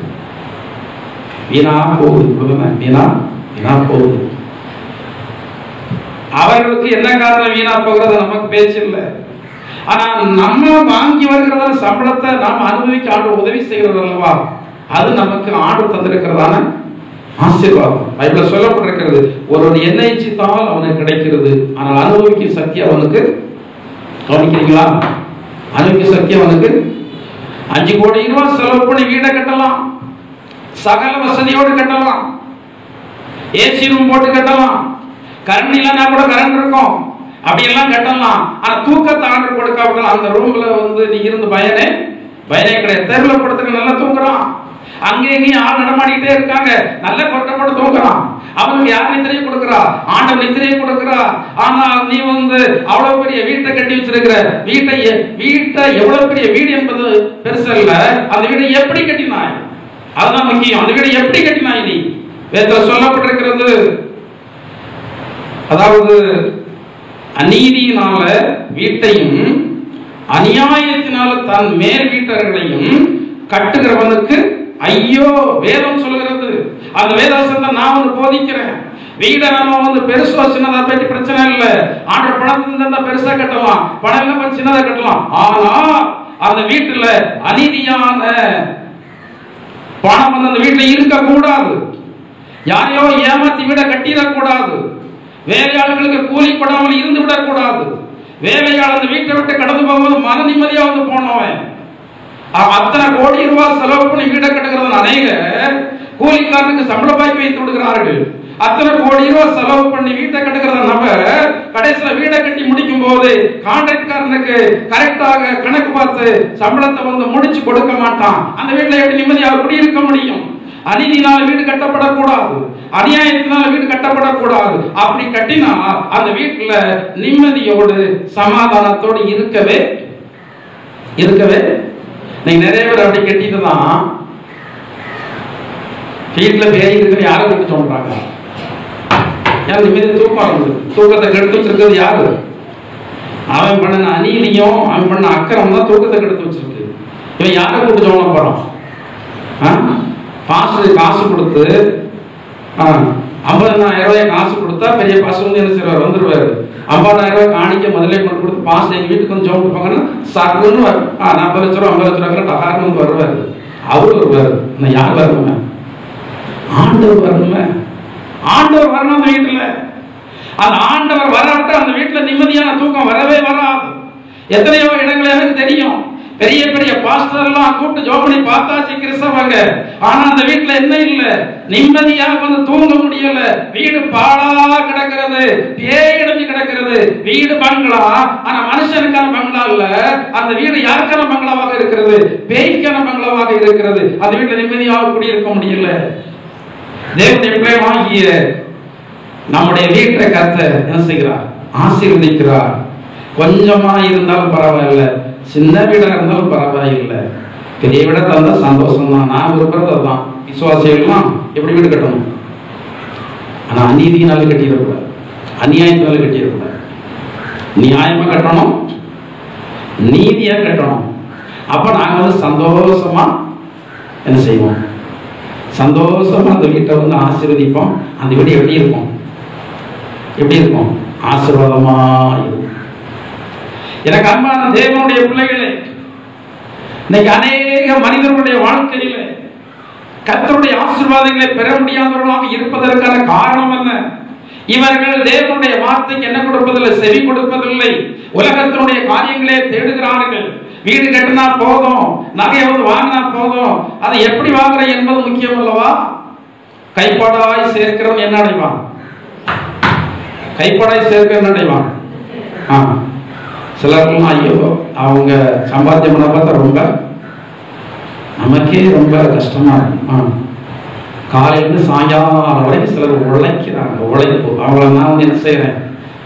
வீணா போகுது, வீணா வீணா போகுது. அவர்களுக்கு என்ன காரணம் வீணா போகிறது நமக்கு பேச்சு இல்லை. ஆனா நம்ம வாங்கி வருகிறத சம்பளத்தை நாம் அனுபவிக்க ஆண்டு உதவி செய்கிறது அல்லவா, அது நமக்கு ஆண்டு தந்திருக்கிறதான ஆசீர்வாதம். பைபிள்ல சொல்லப்பட்டிருக்கிறது, ஒருவன் என்ன இச்சித்தால் அவனுக்கு கிடைக்கிறது, ஆனால் அனுபவிக்கும் சக்தி அவனுக்கு, கவனிக்கிறீங்களா, அனுபவிக்கும் சக்தி அவனுக்கு 5 கோடி ரூபாய் செலவு பண்ணி வீடை கட்டலாம், சகல வசதியோடு கட்டலாம், ஏசி ரூம் போட்டு கட்டலாம், கரண்ட் இல்லைன்னா கூட கரண்ட் இருக்கும், அப்படியெல்லாம் கட்டலாம். ஆனா தூக்கத்தை ஆர்டர் கொடுக்காம அந்த ரூம்ல நீ இருந்து பயனே கிடையாது. தெருவில் படுத்துக்க நல்லா தூங்குறான், அங்கே எங்கேயும் ஆள் நடமாடிக்கிட்டே இருக்காங்க, நல்ல கொட்டை போட்டு தூங்குறான். அவனுக்கு யார் நித்திரையை கொடுக்கிறா? ஆண்டவன் நித்திரையை கொடுக்கிறா. ஆனால் நீ அவ்வளவு பெரிய வீட்டை கட்டி வச்சிருக்கிற, வீட்டை எவ்வளவு பெரிய வீடு என்பது பெருசல்ல, அந்த வீடை எப்படி கட்டினாய், அதுதான் முக்கியம். அந்த வீடை எப்படி கட்டினாய் நீ? வேதத்தில் சொல்லப்பட்டிருக்கிறது, அதாவது அநீதியினால வீட்டையும் அநியாயத்தினால தன் மேல் வீட்டர்களையும் கட்டுகிறவனுக்கு ஐயோ. வேதம் சொல்கிறது, அந்த வேதவசத்தை நான் போதிக்கிறேன். வீடை நம்ம பெருசா சின்னதா பற்றி பிரச்சனை இல்லை. ஆண்டவர் பணம் இருந்தா பெருசா கட்டலாம், பணம் இல்ல கொஞ்சம் சின்னதா கட்டலாம். ஆனா அந்த வீட்டுல அநீதியான பணம் அந்த வீட்டுல இருக்க கூடாது. யாரையோ ஏமாத்தி வீட கட்டிடக்கூடாது. வேலையாளர்களுக்கு கூலி கொடாமல் இருந்து விடக்கூடாது. வேலையாளர் அந்த வீட்டை விட்டு கடந்து போகும்போது மன நிம்மதியா போனவன் அத்தனை கோடி ரூபாய் செலவு பண்ணி வீட்டை கட்டுகிறது. அநேக கூலிக்காரனுக்கு சம்பள பாக்கி வைத்து விடுகிறார்கள். அத்தனை கோடி ரூபாய் செலவு பண்ணி வீட்டை கட்டுகிறத நபர் கடைசியில் வீடை கட்டி முடிக்கும் போது கான்ட்ராக்ட்காரனுக்கு கரெக்டாக கணக்கு பார்த்து சம்பளத்தை முடிச்சு கொடுக்க மாட்டான். அந்த வீட்டுல எப்படி நிம்மதியாக குடியிருக்க முடியும்? அநீதியினால் வீடு கட்டப்படக்கூடாது, அநியாயத்தினால் வீடு கட்டப்படக்கூடாது. அப்படி கட்டினா அந்த வீட்டுல நிம்மதியோடு சமாதானத்தோடு இருக்கவே நீங்க நிறைய பேர் அப்படி கட்டிட்டு தான் வீட்டுல பேய் இருக்குன்னு யாரை கூப்பிட்டு சொல்றாங்க. யார் நிம்மதி தூக்கத்தை கெடுத்து வச்சிருக்கிறது யாரு? அவன் பண்ண அநீதியும் அவன் பண்ண அக்கறம் தான் தூக்கத்தை கெடுத்து வச்சிருக்கு. இவன் யாரை கூப்பிட்டு சொல்ல போறான்? காசு கொடுத்து 50,000 ரூபாய் காசு கொடுத்தா பெரிய பாசு என்ன செய்வார், வந்துருவாரு. 50,000 ரூபாய் காணிக்க முதலே கொண்டு கொடுத்து பாசு எங்க வீட்டுக்கு கொஞ்சம் ஜோம்பிப்பாங்கன்னா சக்குன்னு 40 லட்ச ரூபா 50 லட்ச ரூபாய் டகார்னு வருவாரு. அவரு வருவாரு. யார் வரணுமே? ஆண்டவர் வரணுமே. ஆண்டவர் வரணும் அந்த வீட்டுல. அந்த ஆண்டவர் வராட்ட அந்த வீட்டுல நிம்மதியான தூக்கம் வரவே வராது. எத்தனையோ இடங்கள் எனக்கு தெரியும். பெரிய பெரிய பாஸ்டர் எல்லாம் கூப்பிட்டு ஜோம் பண்ணி பார்த்தாச்சு கிறிஸ்தவங்க. ஆனா அந்த வீட்டுல என்ன இல்ல, நிம்மதியாக தூங்க முடியல. வீடு பாழா கிடக்கிறது, பேயடைஞ்சு கிடக்கிறது. வீடு பங்களா, ஆனா மனுஷனுக்கான பங்களா இல்ல. அந்த வீடு யாருக்கான பங்களாவாக இருக்கிறது? பேய்க்கான பங்களாவாக இருக்கிறது. அந்த வீட்டுல நிம்மதியாக குடியிருக்க முடியல. தேவனுடைய பிள்ளையாகிய நம்முடைய வீட்டை கர்த்தர் என்ன செய்கிறார்? ஆசீர்வதிக்கிறார். கொஞ்சமா இருந்தாலும் பரவாயில்ல, சின்ன வீடா இருந்தாலும் பரவாயில்லை, பெரிய வீட தந்தா சந்தோஷம் தான். நான் விரும்புறது அதுதான். விசுவாசிகள்லாம் எப்படி வீடு கட்டணும்? ஆனா அநீதியினால கட்டிடக்கூடாது, அநியாயத்தினால கட்டிடக்கூடாது. நியாயமா கட்டணும், நீதியா கட்டணும். அப்ப நாங்க சந்தோஷமா என்ன செய்வோம்? சந்தோஷமா அந்த வீட்டை ஆசீர்வதிப்போம். அந்த வீடு எப்படி இருக்கும்? எப்படி இருக்கும்? ஆசீர்வாதமா இருக்கும். எனக்கு அன்பான தேவனுடைய பிள்ளைகளே, இன்னைக்கு அநேக மனிதர்களுடைய வாழ்க்கையில கர்த்தருடைய ஆசீர்வாதங்களை பெற முடியாதவர்களாக இருப்பதற்கான காரணம் என்ன? இவர்கள் தேவனுடைய வார்த்தைக்கு என்ன கொடுப்பதில்லை, செவி கொடுப்பதில்லை. உலகத்தினுடைய காரியங்களே தேடுகிறார்கள். வீடு கட்டினா போதும், நகையை வாங்கினா போதும். அதை எப்படி வாங்குற என்பது முக்கியம் அல்லவா? கைப்பாடாய் சேர்க்கிறவன் என்ன அடைவான்? கைப்பாடாய் சேர்க்க என்ன அடைவான்? சிலருக்கும் ஐயோ அவங்க சம்பாத்தியம் பண்ண பார்த்தா ரொம்ப நமக்கே ரொம்ப கஷ்டமா இருக்கும். காலையிலிருந்து சாயங்காலம் வரைக்கும் சிலர் உழைக்கிறாங்க. உழைப்பு அவங்கள நான் என்ன செய்யறேன்?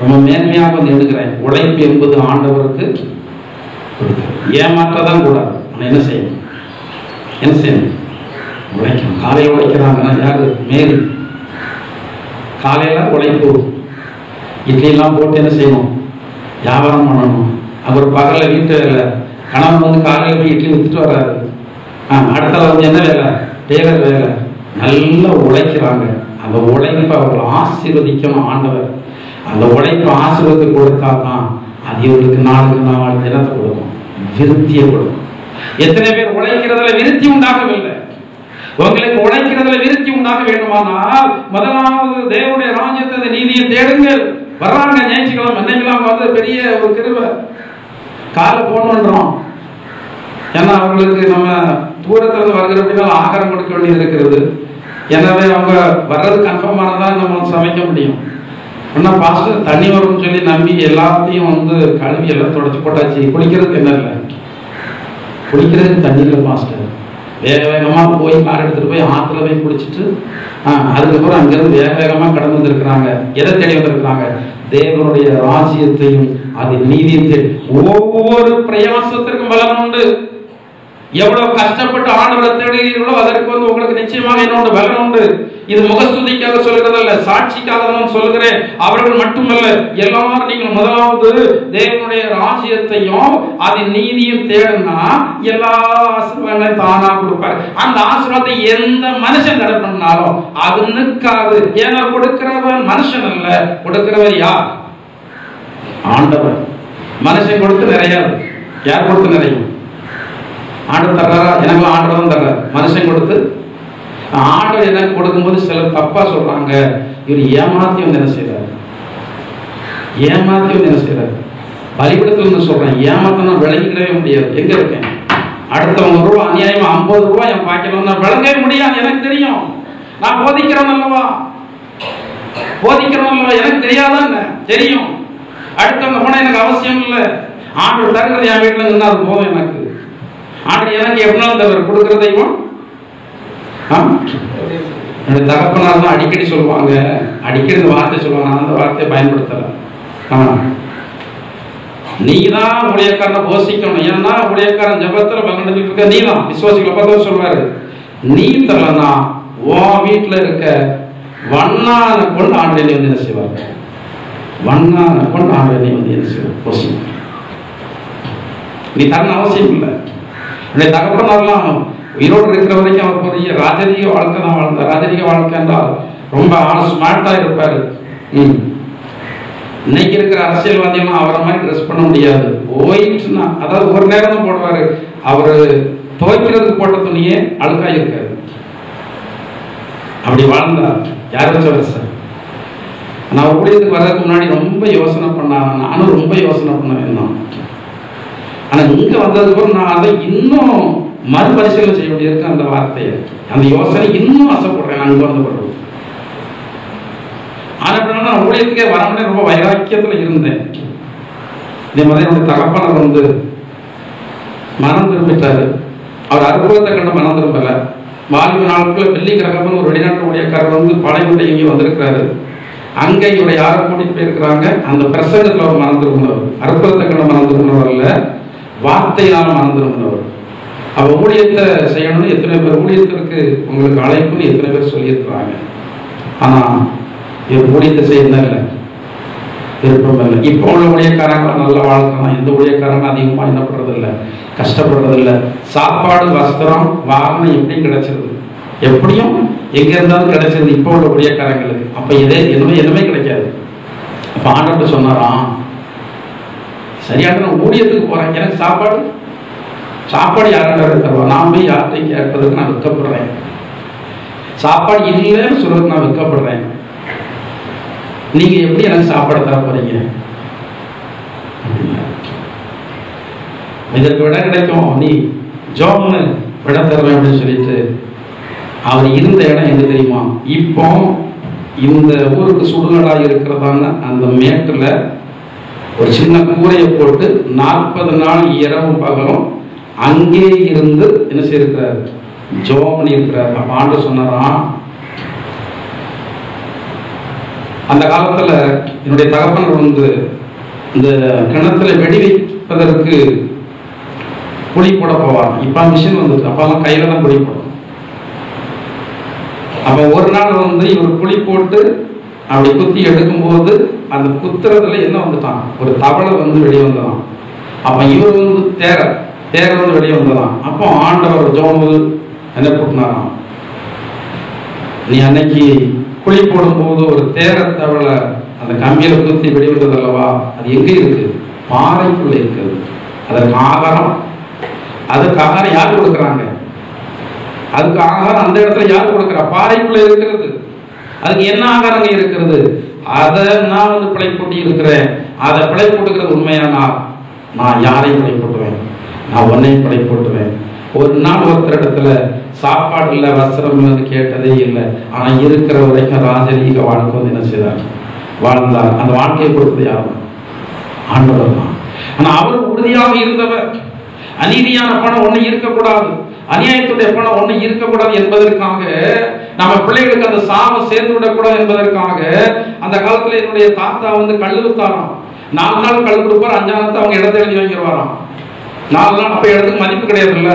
ரொம்ப மேன்மையாக எடுக்கிறேன். உழைப்பு என்பது ஆண்டவருக்கு ஏமாற்றதான் கூடாது. என்ன செய்யணும்? என்ன செய்யணும்? உழைக்கணும். காலையில் உழைக்கிறாங்க. யாரு? மேரி காலையில உழைப்பு, இட்லியெல்லாம் போட்டு என்ன செய்யணும்? வியாபாரம் பண்ணணும். அவர் பகல வீட்டு கணவன் காலையில் போய் இட்லி வித்துட்டு வர்றாரு. அடுத்த என்ன வேலை? டெய்லர் வேலை. நல்லா உழைக்கிறாங்க. அந்த உழைப்பை அவர்கள் ஆசீர்வதிக்கணும் ஆண்டவர். அந்த உழைப்பை ஆசீர்வதித்து கொடுத்தா தான் அது இவர்களுக்கு நாளுக்கு நாள் தினத்தை கொடுக்கும், விருத்தியை கொடுக்கும். எத்தனை பேர் உழைக்கிறதுல விருத்தி உண்டாகவில்லை? உங்களுக்கு உழைக்கிறதுல விருத்தி உண்டாக வேண்டுமானால் முதலாவது தேவனுடைய ராஜ்யத்தை நீதியை தேடுங்கள். வர்றாங்க ஞாயிற்றுக்கிழமை என்னைக்கெல்லாம் வந்து பெரிய ஒரு கிருபை காலை போனோன்றோம். ஏன்னா அவர்களுக்கு நம்ம தூரத்திலிருந்து வருகிற அப்படின்னா ஆகாரம் கொடுக்க வேண்டியது இருக்கிறது. எனவே அவங்க வர்றது கன்ஃபார்ம் ஆனதான் நம்ம சமைக்க முடியும். ஆனால் பாஸ்டர் தண்ணி வரும்னு சொல்லி நம்பி எல்லாத்தையும் வந்து கழுவி எல்லாம் தொடச்சி போட்டாச்சு. குளிக்கிறதுக்கு என்ன இல்லை, குளிக்கிறதுக்கு தண்ணி இல்லை பாஸ்டர். வேக வேகமாக போய் கார் எடுத்துகிட்டு போய் ஆற்றுல போய் குளிச்சுட்டு அதுக்கப்புறம் அங்கேருந்து வேக வேகமாக கடந்து வந்திருக்கிறாங்க. எதை தேடி வந்திருக்கிறாங்க? தேவனுடைய ராஜ்யத்தையும் அது நீதியத்தை. ஒவ்வொரு பிரயாசத்திற்கும் பலன் உண்டு. எவ்வளவு கஷ்டப்பட்டு ஆண்டவரை தேடுகிறீர்களோ அதற்கு வந்து உங்களுக்கு நிச்சயமாக என்னோட பலன் உண்டு. இது முகஸ்துதிக்காக சொல்கிறதல்ல, சாட்சிக்காக தான் சொல்கிறேன். அவர்கள் மட்டுமல்ல, எல்லாரும் நீங்கள் முதலாவது தேவனுடைய ராஜ்யத்தையும் அதன் நீதியும் தேடுனா எல்லா ஆசீர்வாதங்களையும் தானா கொடுப்பாரு. அந்த ஆசீர்வாதத்தை எந்த மனுஷன் தடை பண்ணாலும் அது நிற்காது. ஏன்னா கொடுக்கிறவன் மனுஷன் அல்ல, கொடுக்கிறவர் யார்? ஆண்டவர். மனுஷன் கொடுத்து நிறையாது. யார் கொடுத்து நிறையும்? ஆண்டவர் தர்றாரா? எனக்கு ஆண்டவர் தான் தர்றாரு. மனுஷன் கொடுத்து ஆண்டவர் எனக்கு கொடுக்கும்போது சிலர் தப்பா சொல்றாங்க, இவர் ஏமாத்தியும் என்ன செய்யறாரு, ஏமாத்தியும் என்ன செய்யறாரு. பலிபடத்துல சொல்றேன், ஏமாத்தம் விளங்கிக்கவே முடியாது. எங்க இருக்கேன்? அடுத்தவங்க ரூபா அநியாயமா 50 ரூபாய் என் பாக்கெட்ல நான் விளங்கவே முடியாது. எனக்கு தெரியும், நான் போதிக்கிறேன் அல்லவா, போதிக்கிறேன் அல்லவா, எனக்கு தெரியாதான்னு தெரியும். அடுத்தவங்க போனா எனக்கு அவசியம் இல்லை. ஆண்டவர் தருகிறது என் வீட்டுல இருந்தா அது போதும் எனக்கு. ஆண்டவர் எனக்கு எப்படினாலும் தவிர கொடுக்கிற தெய்வம். என்னுடைய தகப்பனார் தான் அடிக்கடி சொல்லுவாங்க, அடிக்கடி வார்த்தை சொல்லுவாங்க, நான் அந்த வார்த்தையை பயன்படுத்தல. நீ தான் ஊழியக்காரனை போஷிக்கணும். ஏன்னா ஊழியக்காரன் ஜபத்துல பங்கெடுத்துட்டு இருக்க நீ தான். விசுவாசிகளை பார்த்தா சொல்வாரு, நீ தரலன்னா உன் வீட்டுல இருக்க வண்ணான கொண்டு ஆண்டவனை வந்து என்ன செய்வார்? வண்ணான கொண்டு ஆண்டவனை வந்து என்ன செய்வார்? போஷிக்க. நீ தரணும் அவசியம் இல்லை. என்னுடைய தகப்பனார்லாம் உயிரோடு இருக்கிற வரைக்கும் அவர் பெரிய ராஜரீக வாழ்க்கை தான் வாழ்ந்தார். ராஜரீக வாழ்க்கை என்றால் ரொம்ப ஸ்மார்ட்டா இருப்பாரு. இன்னைக்கு இருக்கிற அரசியல்வாதியெல்லாம் அவரை மாதிரி ட்ரெஸ் பண்ண முடியாது. போயிட்டுனா அதாவது ஒரு நேரம் தான் போடுவாரு. அவரு துவைக்கிறதுக்கு போட்ட துணியே அழுக்கா இருக்காது. அப்படி வாழ்ந்தார். யார் வச்சவர் சார்? நான் ஊழியத்துக்கு வர்றதுக்கு முன்னாடி ரொம்ப யோசனை பண்ணாங்க. நானும் ரொம்ப யோசனை பண்ணேன் தான். ஆனா இங்க வந்ததுக்கு நான் அதை இன்னும் மறுபரிசீலனை செய்ய வேண்டியிருக்கு. அந்த வார்த்தையை, அந்த யோசனை இன்னும் ஆசைப்படுறேன். நான் இங்க வந்து படுறேன். ஆனா ஊழியத்துக்கே வரமுடிய ரொம்ப வைராக்கியத்துல இருந்தேன். இதே மாதிரி என்னுடைய தகப்பனர் வந்து மனம் திரும்பிட்டாரு. அவர் அற்புதத்தை கண்டு மனம் திரும்பல. வாலிப நாட்கள் வெள்ளி கிரகம்னு ஒரு வெளிநாட்டு ஊழியக்காரர் வந்து பாளையங்கோட்டை இங்கே வந்திருக்கிறாரு. அங்க இவரை யாரை கூட்டிட்டு போயிருக்கிறாங்க. அந்த பிரசங்கத்துல அவர் மனம் திரும்பினவர். அற்புதத்தை கண்டு மனம் திரும்பினவர் இல்ல, வார்த்தையினால மனம் திரும்பினவர். அவ ஊழியத்தை செய்யணும்னு எத்தனை பேர், ஊழியத்திற்கு உங்களுக்கு அழைப்புன்னு எத்தனை பேர் சொல்லியிருக்கிறாங்க. ஆனா இவர் ஊழியத்தை செய்யறதா இல்லை, விருப்பம் இல்லை. இப்போ உள்ள ஊழியக்காரங்களாம் நல்ல வாழ்க்கை. எந்த ஊழியக்காரங்களும் அதிகமாக என்ன பண்றது இல்லை, கஷ்டப்படுறது இல்லை. சாப்பாடு, வஸ்திரம், வாகனம் எப்படியும் கிடைச்சிருது, எப்படியும் எங்க இருந்தாலும் கிடைச்சிருது இப்போ உள்ள ஊழியக்காரங்களுக்கு. அப்ப இதே என்னமே கிடைக்காது. அப்ப ஆண்டவர் சொன்னாராம், சரியான நான் ஊழியத்துக்கு போறேன், எனக்கு சாப்பாடு யாராவது தருவா? நான் போய் யார்கிட்டையும் கேட்பதற்கு நான் வெட்கப்படுறேன். சாப்பாடு இல்லைன்னு சொல்றதுக்கு நான் வெட்கப்படுறேன். நீங்க எப்படி எனக்கு சாப்பாடு தர போறீங்க? இதற்கு விட கிடைக்கும், நீ ஜோம்னு விட தருவேன் அப்படின்னு சொல்லிட்டு அவர் இருந்த இடம் எங்க தெரியுமா? இப்போ இந்த ஊருக்கு சுடுகாடா இருக்கிறதான அந்த மேட்டுல ஒரு சின்ன கூரையை போட்டு 40 நாள் இரவும் பகலும் அங்கே இருந்து என்ன செய்யிருக்கிறார்? ஜோம் பண்ணி இருக்கிறார். ஆண்டு சொன்னாராம், அந்த காலத்துல என்னுடைய தகப்பனர் வந்து இந்த கிணத்துல வெடி வைப்பதற்கு குழி போட போவார். இப்ப மிஷின் வந்துட்டு, அப்பெல்லாம் கையில தான் குழி போடும். அப்ப ஒரு நாள் வந்து இவர் குழி போட்டு அப்படி குத்தி எடுக்கும்போது அந்த குத்துறதுல என்ன வந்துட்டான், ஒரு தவளை வந்து வெளியே வந்ததான். அப்ப இவர் வந்து தேர வந்து வெளியே வந்ததான். அப்போ ஆண்டவர் ஜோம் என்ன கூட்டினாராம், நீ அன்னைக்கு குழி போடும் போது ஒரு தேர தவளை அந்த கம்பியில குத்தி வெளிவிடுறது அல்லவா, அது எங்க இருக்கு? பாறைக்குள்ள இருக்குது. அதற்கு ஆகாரம், அதுக்கு ஆகாரம் யார் கொடுக்குறாங்க? அதுக்கு ஆகாரம் அந்த இடத்துல யார் கொடுக்குறா? பாறைக்குள்ள இருக்கிறது. அதுக்கு என்ன ஆகாரம் இருக்கிறது? அதை நான் வந்து பிழை போட்டி இருக்கிறேன். அதை பிழை போட்டுக்கிறது உண்மையானா நான் யாரையும் பிழை போட்டுவேன்? நான் உன்னையும் பிழை போட்டுவேன். ஒரு நாள் ஒருத்தர் இடத்துல சாப்பாடு இல்லை, வஸ்திரம் இல்லைன்னு கேட்டதே இல்லை. ஆனா இருக்கிற வரைக்கும் ராஜரீக வாழ்க்கை வந்து என்ன செய்தார்? வாழ்ந்தார். அந்த வாழ்க்கையை கொடுத்தது யாரும்? ஆண்டவர் தான். ஆனா அவர் உறுதியாக இருந்தவர். அநீதியான பணம் ஒண்ணு இருக்கக்கூடாது, அநியாயத்துடைய பணம் ஒண்ணு இருக்கக்கூடாது என்பதற்காக, நம்ம பிள்ளைகளுக்கு அந்த சாபம் சேர்ந்து விடக்கூடாது என்பதற்காக அந்த காலத்துல என்னுடைய தாத்தா வந்து கல்லு வித்தாராம். 4 நாள் கல் கொடுப்பார், 5ஆம் நாள் அவங்க இடத்தை எழுதி வாங்கிடுவாராம். 4 நாள் அப்ப இடத்துக்கு மதிப்பு கிடையாதுல்ல.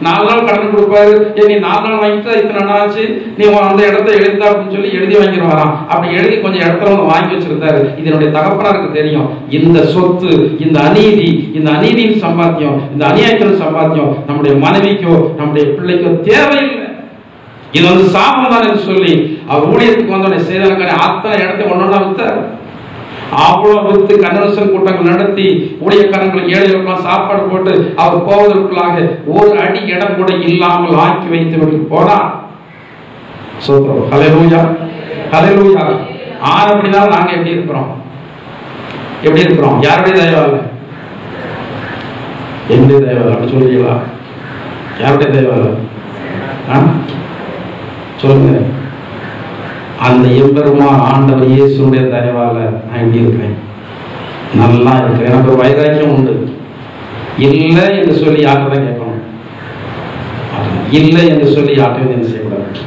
4 நாள் கடன் கொடுப்பாரு. நீ 4 நாள் வாங்கிட்டா இத்தனை நாள் ஆச்சு, நீ அந்த இடத்த எழுதா அப்படின்னு சொல்லி எழுதி வாங்கிடுவாராம். அப்படி எழுதி கொஞ்சம் இடத்துல வாங்கி வச்சிருந்தாரு. இதனுடைய தகப்பனாருக்கு தெரியும், இந்த சொத்து, இந்த அநீதி, இந்த அநீதியின் சம்பாத்தியம், இந்த அநியாயத்தின் சம்பாத்தியம் நம்முடைய மனைவிக்கோ நம்முடைய பிள்ளைக்கோ தேவையில்லை. இது வந்து சாபம் தான் என்று சொல்லி அவர் ஊழியத்துக்கு வந்தோடனே செய்தாங்க. அத்தனை இடத்தை ஒன்னொன்னா வித்தார். அவ்வளவு வித்து கன்வென்ஷன் கூட்டங்கள் நடத்தி ஊழியக்காரங்களுக்கு ஏழைகளுக்கெல்லாம் சாப்பாடு போட்டு அவர் போவதற்குள்ளாக ஒரு அடி இடம் கூட இல்லாமல் ஆக்கி வைத்து விட்டு போனார். சோத்ரம். ஹல்லேலூயா, ஹல்லேலூயா. அப்படின்னா நாங்க எப்படி இருக்கிறோம்? எப்படி இருக்கிறோம்? யாருடைய தயவால? என்னுடைய தயவால? அப்படி சொல்றீங்களா? யாருடைய தயவால? சொல்லுங்க. அந்த எம்பெருமான் ஆண்டவர் இயேசுடைய தயவால நான் எப்படி இருக்கிறேன்? நல்லா இருக்கிறேன். எனக்கு ஒரு வைராக்கியம் உண்டு. இல்லை என்று சொல்லி யார்கிட்ட கேட்கணும்? இல்லை என்று சொல்லி யார்கிட்ட என்ன செய்யக்கூடாது?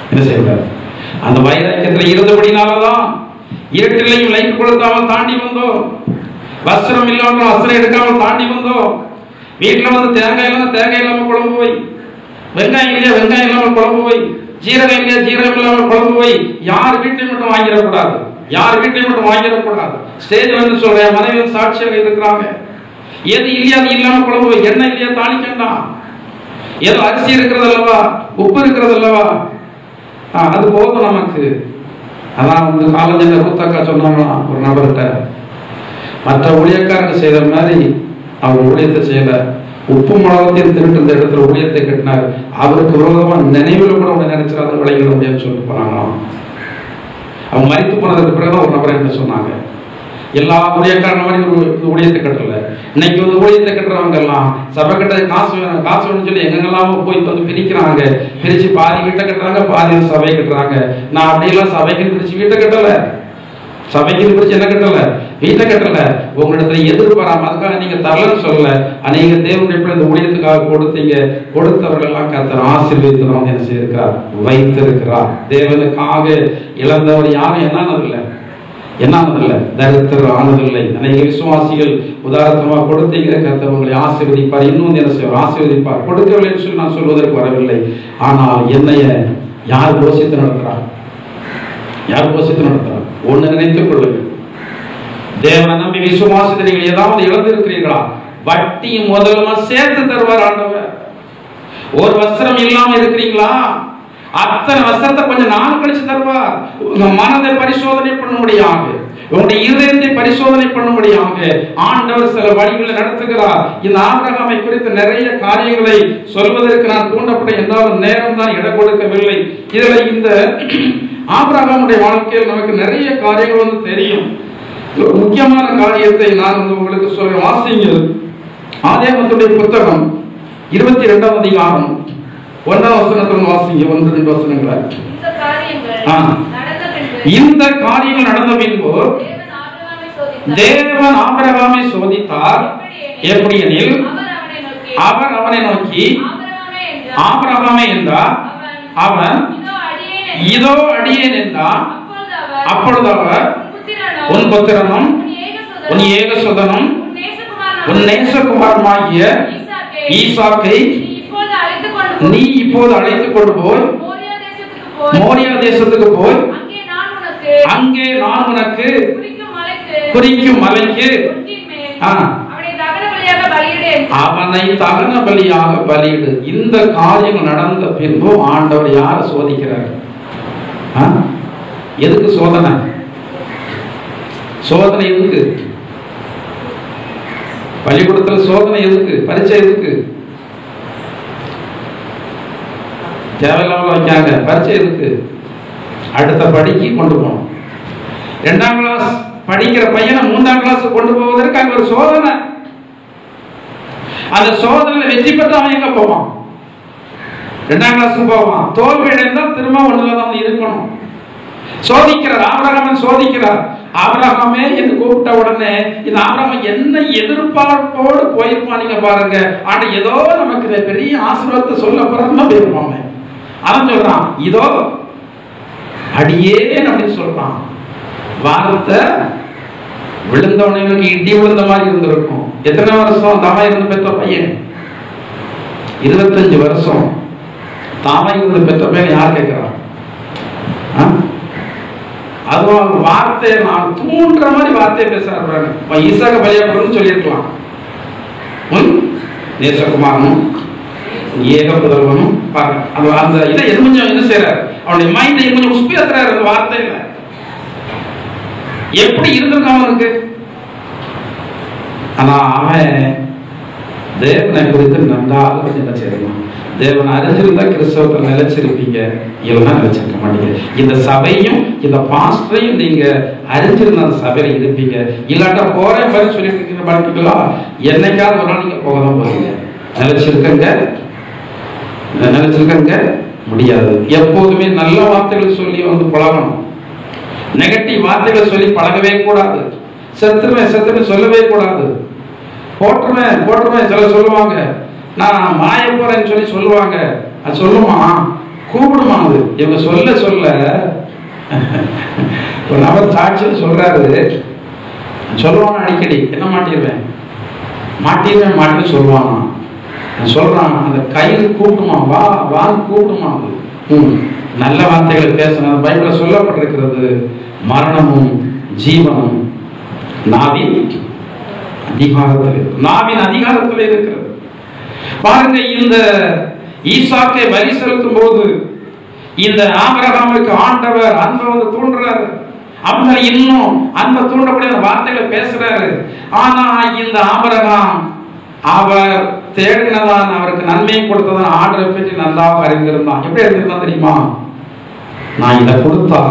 என்ன செய்யக்கூடாது? அந்த வைராக்கியத்தில் இருந்தபடினாலதான் இருட்டிலையும் லைட் கொடுத்தாமல் தாண்டி வந்தோம். வஸ்திரம் இல்லாமல் வஸ்திரம் எடுக்காமல் தாண்டி வந்தோம். வீட்டுல வந்து தேங்காய் இல்லாம குழம்பு போய், வெங்காயம் இல்லையா வெங்காயம் இல்லாமல் குழம்பு போய், ஜீரகம் இல்லையா ஜீரகம் இல்லாமல் குழம்பு போய். யார் வீட்டையும் மட்டும் வாங்கிடக்கூடாது, யார் வீட்டையும் மட்டும் வாங்கிடக்கூடாது. ஸ்டேஜ் வந்து சொல்றேன், மனைவி சாட்சியாக இருக்கிறாங்க. எது இல்லையா அது இல்லாம குழம்பு போய், எண்ணெய் இல்லையா தாளிக்கண்டா, ஏதோ அரிசி இருக்கிறது அல்லவா, உப்பு இருக்கிறது அல்லவா, அது போதும் நமக்கு. அதான் வந்து காலேஜில் ரூத்தாக்கா சொன்னாங்களா ஒரு நபர்கிட்ட, மற்ற ஊழியக்காரங்க செய்த மாதிரி அவர் ஊழியத்தை செய்யல. உப்பு மிளகத்தையும் திருட்டு இந்த இடத்துல ஊழியத்தை கட்டினார். அவருக்கு விரோதமா நினைவில் கூட ஒண்ணு நினைச்சிடாத விளையிட முடியாதுன்னு சொல்லிட்டு போனாங்களாம். அவங்க மரித்து போனதுக்கு பிறகுதான் ஒரு நபர் என்ன சொன்னாங்க, எல்லா ஊழியக்காரன மாதிரி ஒரு ஊழியத்தை கட்டல. இன்னைக்கு வந்து ஊழியத்தை கட்டுறவங்க எல்லாம் சபை கட்ட காசு வேணும்னு சொல்லி எங்கெல்லாம் போய் வந்து பிரிக்கிறாங்க. பிரிச்சு பாதி வீட்டை கட்டுறாங்க, பாதி சபை கட்டுறாங்க. நான் அப்படியெல்லாம் சபைக்கு பிரிச்சு வீட்டை கட்டல, சபைக்கு பிரிச்சு என்ன கட்டல, வீட்டை கட்டல. உங்களிடத்துல எதிர்பாராம அதுக்காக நீங்க தரலன்னு சொல்லல. அநேக தேவனுடைய இந்த ஊழியத்துக்காக கொடுத்தீங்க. கொடுத்தவர்கள் எல்லாம் கர்த்தர் ஆசீர்வதித்து என்ன செய்திருக்கிறார், வைத்திருக்கிறார். தேவனுக்காக இழந்தவர் யாரும் என்னானதில்லை, தரித்திர ஆனதில்லை. அநேக விசுவாசிகள் உதாரணமா கொடுத்தீங்க, கர்த்தர் உங்களை ஆசீர்வதிப்பார். இன்னும் என்ன செய்வார், ஆசீர்வதிப்பார். கொடுக்கவில்லை என்று சொல்லி நான் சொல்வதற்கு வரவில்லை. ஆனால் என்னைய யார் போஷித்து நடத்துறார், யார் போஷித்து நடத்துறார்? ஒன்னு நினைத்துக் கொள்ளுங்கள், தேவனை நம்பி விசுவாசத்தை நீங்கள் ஏதாவது இழந்திருக்கிறீர்களா? வட்டி முதல்ல சேர்த்து தருவார் ஆண்டவர். ஒரு வஸ்திரம் இல்லாம இருக்கிறீங்களா, அத்தனை வஸ்திரத்தை கொஞ்சம் நாள் கழிச்சு தருவார். உங்க மனதை பரிசோதனை பண்ணும்படியாக, உங்களுடைய இருதயத்தை பரிசோதனை பண்ணும்படியாக ஆண்டவர் சில வழிகளை நடத்துகிறார். இந்த ஆபிரகாமை குறித்து நிறைய காரியங்களை சொல்வதற்கு நான் தூண்டப்பட்ட என்றாலும் நேரம் தான் இடம் கொடுக்கவில்லை. இதுல இந்த ஆபிரகாமுடைய வாழ்க்கையில் நமக்கு நிறைய காரியங்கள் வந்து தெரியும். முக்கியமான காரியத்தை நான் உங்களுக்கு சொல்ல வாசிங்கள். ஆதியாகமத்துடைய புத்தகம் 22ஆம் அதிகாரம் 1ஆம் வசனத்தில் வாசிங்க. 1-2 வசனங்களை. இந்த காரியங்கள் நடந்த பின்பு தேவன் ஆபிரகாமை சோதித்தார். எப்படி எனில், அவர் அவனை நோக்கி ஆபிரகாமே என்றார். அவன் இதோ அடியேன் என்றான். அப்பொழுது அவர் உன் புத்திரனும் உன் ஏகசுதனும் உன் நேசகுமாரமாகிய ஈசாக்கை நீ இப்போது அழைத்துக் கொண்டு போய் மோரியா தேசத்துக்கு போய் அங்கே நான் உனக்கு குறிக்கும் மலைக்கு அவனை தகன பலியாக பலியிடு. இந்த காரியம் நடந்த பின்பு ஆண்டவர் யாரை சோதிக்கிறார்? எதுக்கு சோதனை? சோதனை எதுக்கு? பள்ளிக்கூடத்தில் சோதனை எதுக்கு? பரீட்சை எதுக்கு? தேவையில்லாம வைக்காங்க. பரீட்சை எதுக்கு? அடுத்த படிக்கு கொண்டு போகணும். 2ஆம் கிளாஸ் படிக்கிற பையனை 3ஆம் கிளாஸ் கொண்டு போவதற்கு அங்க ஒரு சோதனை. அந்த சோதனையில வெற்றி பெற்று அவன் எங்க போவான்? 2ஆம் கிளாஸுக்கு போவான். தோல்வி அடைந்தால் திரும்ப ஒண்ணுலதான் இருக்கணும். சோதிக்கிறார், ஆபிரகாமன் சோதிக்கிறார். ஆபிரகாமே என்று கூப்பிட்ட உடனே இந்த ஆபிரகாம் என்ன எதிர்பார்ப்போடு போயிருப்பான். நீங்க பாருங்க, ஆனா ஏதோ நமக்கு பெரிய ஆசீர்வாதத்தை சொல்ல போறான்னு போயிருப்பாங்க. அவன் சொல்றான், இதோ அடியேன் அப்படின்னு சொல்றான். வார்த்தை விழுந்தவனுக்கு இடி விழுந்த மாதிரி இருந்திருக்கும். எத்தனை வருஷம் தாமா இருந்து பெற்ற பையன்? 25 வருஷம் தாமா இருந்து பெற்ற பையன் யார் கேட்கிறான்? அதுவும் வார்த்தையை நான் தூண்டுற மாதிரி வார்த்தையை பேசுறாரு. ஈசாக பலியாடுறதுன்னு சொல்லியிருக்கலாம். நேசகுமாரனும் ஏக புதல்வனும் பாருங்க, அந்த இதை கொஞ்சம் என்ன செய்யறாரு, அவனுடைய மைண்டை கொஞ்சம் உஸ்பியத்துறாரு அந்த வார்த்தையில. எப்படி இருந்திருக்கான் அவனுக்கு? ஆனா அவன் தேவனை குறித்து நன்றாக என்ன செய்யணும். தேவன் அறிஞ்சிருந்தா கிறிஸ்தவத்தில் நிலைச்சிருப்பீங்க, இல்லைன்னா நிலைச்சிருக்க மாட்டீங்க. இந்த சபையும் இந்த பாஸ்டரையும் நீங்க அறிஞ்சிருந்த அந்த சபையில இருப்பீங்க. இல்லாட்டா போறேன் மாதிரி சொல்லிட்டு இருக்கீங்க பாத்தீங்களா, என்னைக்காவது ஒரு நாள் நீங்க போகதான் போறீங்க. நிலைச்சிருக்க முடியாது. எப்போதுமே நல்ல வார்த்தைகளை சொல்லி வந்து பழகணும். நெகட்டிவ் வார்த்தைகளை சொல்லி பழகவே கூடாது. செத்துருவேன் சொல்லவே கூடாது. போட்டுருவேன் சில சொல்லுவாங்க, நான் மாய போறேன்னு சொல்லி சொல்லுவாங்க. அது சொல்லுமா, கூப்பிடுமா. அது இவங்க சொல்ல ஒரு நபர் சாட்சியில் சொல்றாரு, சொல்லுவாங்க அடிக்கடி, என்ன மாட்டிடுவேன் மாட்டேன்னு சொல்லுவாங்க. சொல்றான், அந்த கையில் கூப்பிடுமா, வா கூப்பிடுமா. அது நல்ல வார்த்தைகளை பேசணும். பைபிள சொல்லப்பட்டிருக்கிறது, மரணமும் ஜீவனும் நாவின் அதிகாரத்தில் இருக்கிறது. பாருங்க, இந்த ஈசாக்கை பலி செலுத்தும் போது இந்த ஆபிரகாமுக்கு ஆண்டவர் அன்பை வந்து தூண்டுறாரு. அவங்க இன்னும் அன்பை தூண்டக்கூடிய வார்த்தைகளை பேசுறாரு. ஆனா இந்த ஆபிரகாம் அவர் தேடினதான், அவருக்கு நன்மையை கொடுத்ததான் ஆண்டரை பற்றி நன்றாக அறிந்திருந்தான். எப்படி அறிந்திருந்தான் தெரியுமா? நான் இதை கொடுத்தா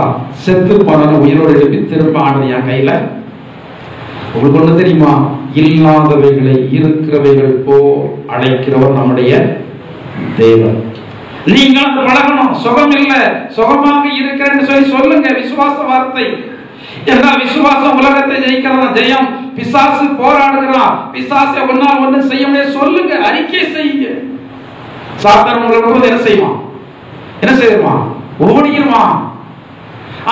செத்து போன உயிரோடு எழுப்பி திரும்ப ஆண்டவர் என் கையில. உங்களுக்கு ஒண்ணு தெரியுமா? இல்லாதவைகளை இருக்கிறவைகள் போ அழைக்கிறவர் நம்முடைய தேவன். நீங்கள் பழகணும். சுகம் இல்லை, சுகமாக இருக்கிறேன்னு சொல்லி சொல்லுங்க. விசுவாச வார்த்தை என்றால் விசுவாசம் உலகத்தை ஜெயிக்கிறதா ஜெயம். பிசாசு போராடுகிறான், பிசாசை ஒன்னால் ஒன்று செய்ய முடியாது சொல்லுங்க, அறிக்கை செய்யுங்க. சாத்தான் உங்களுக்கு என்ன செய்வான்? ஓடிடுவான்.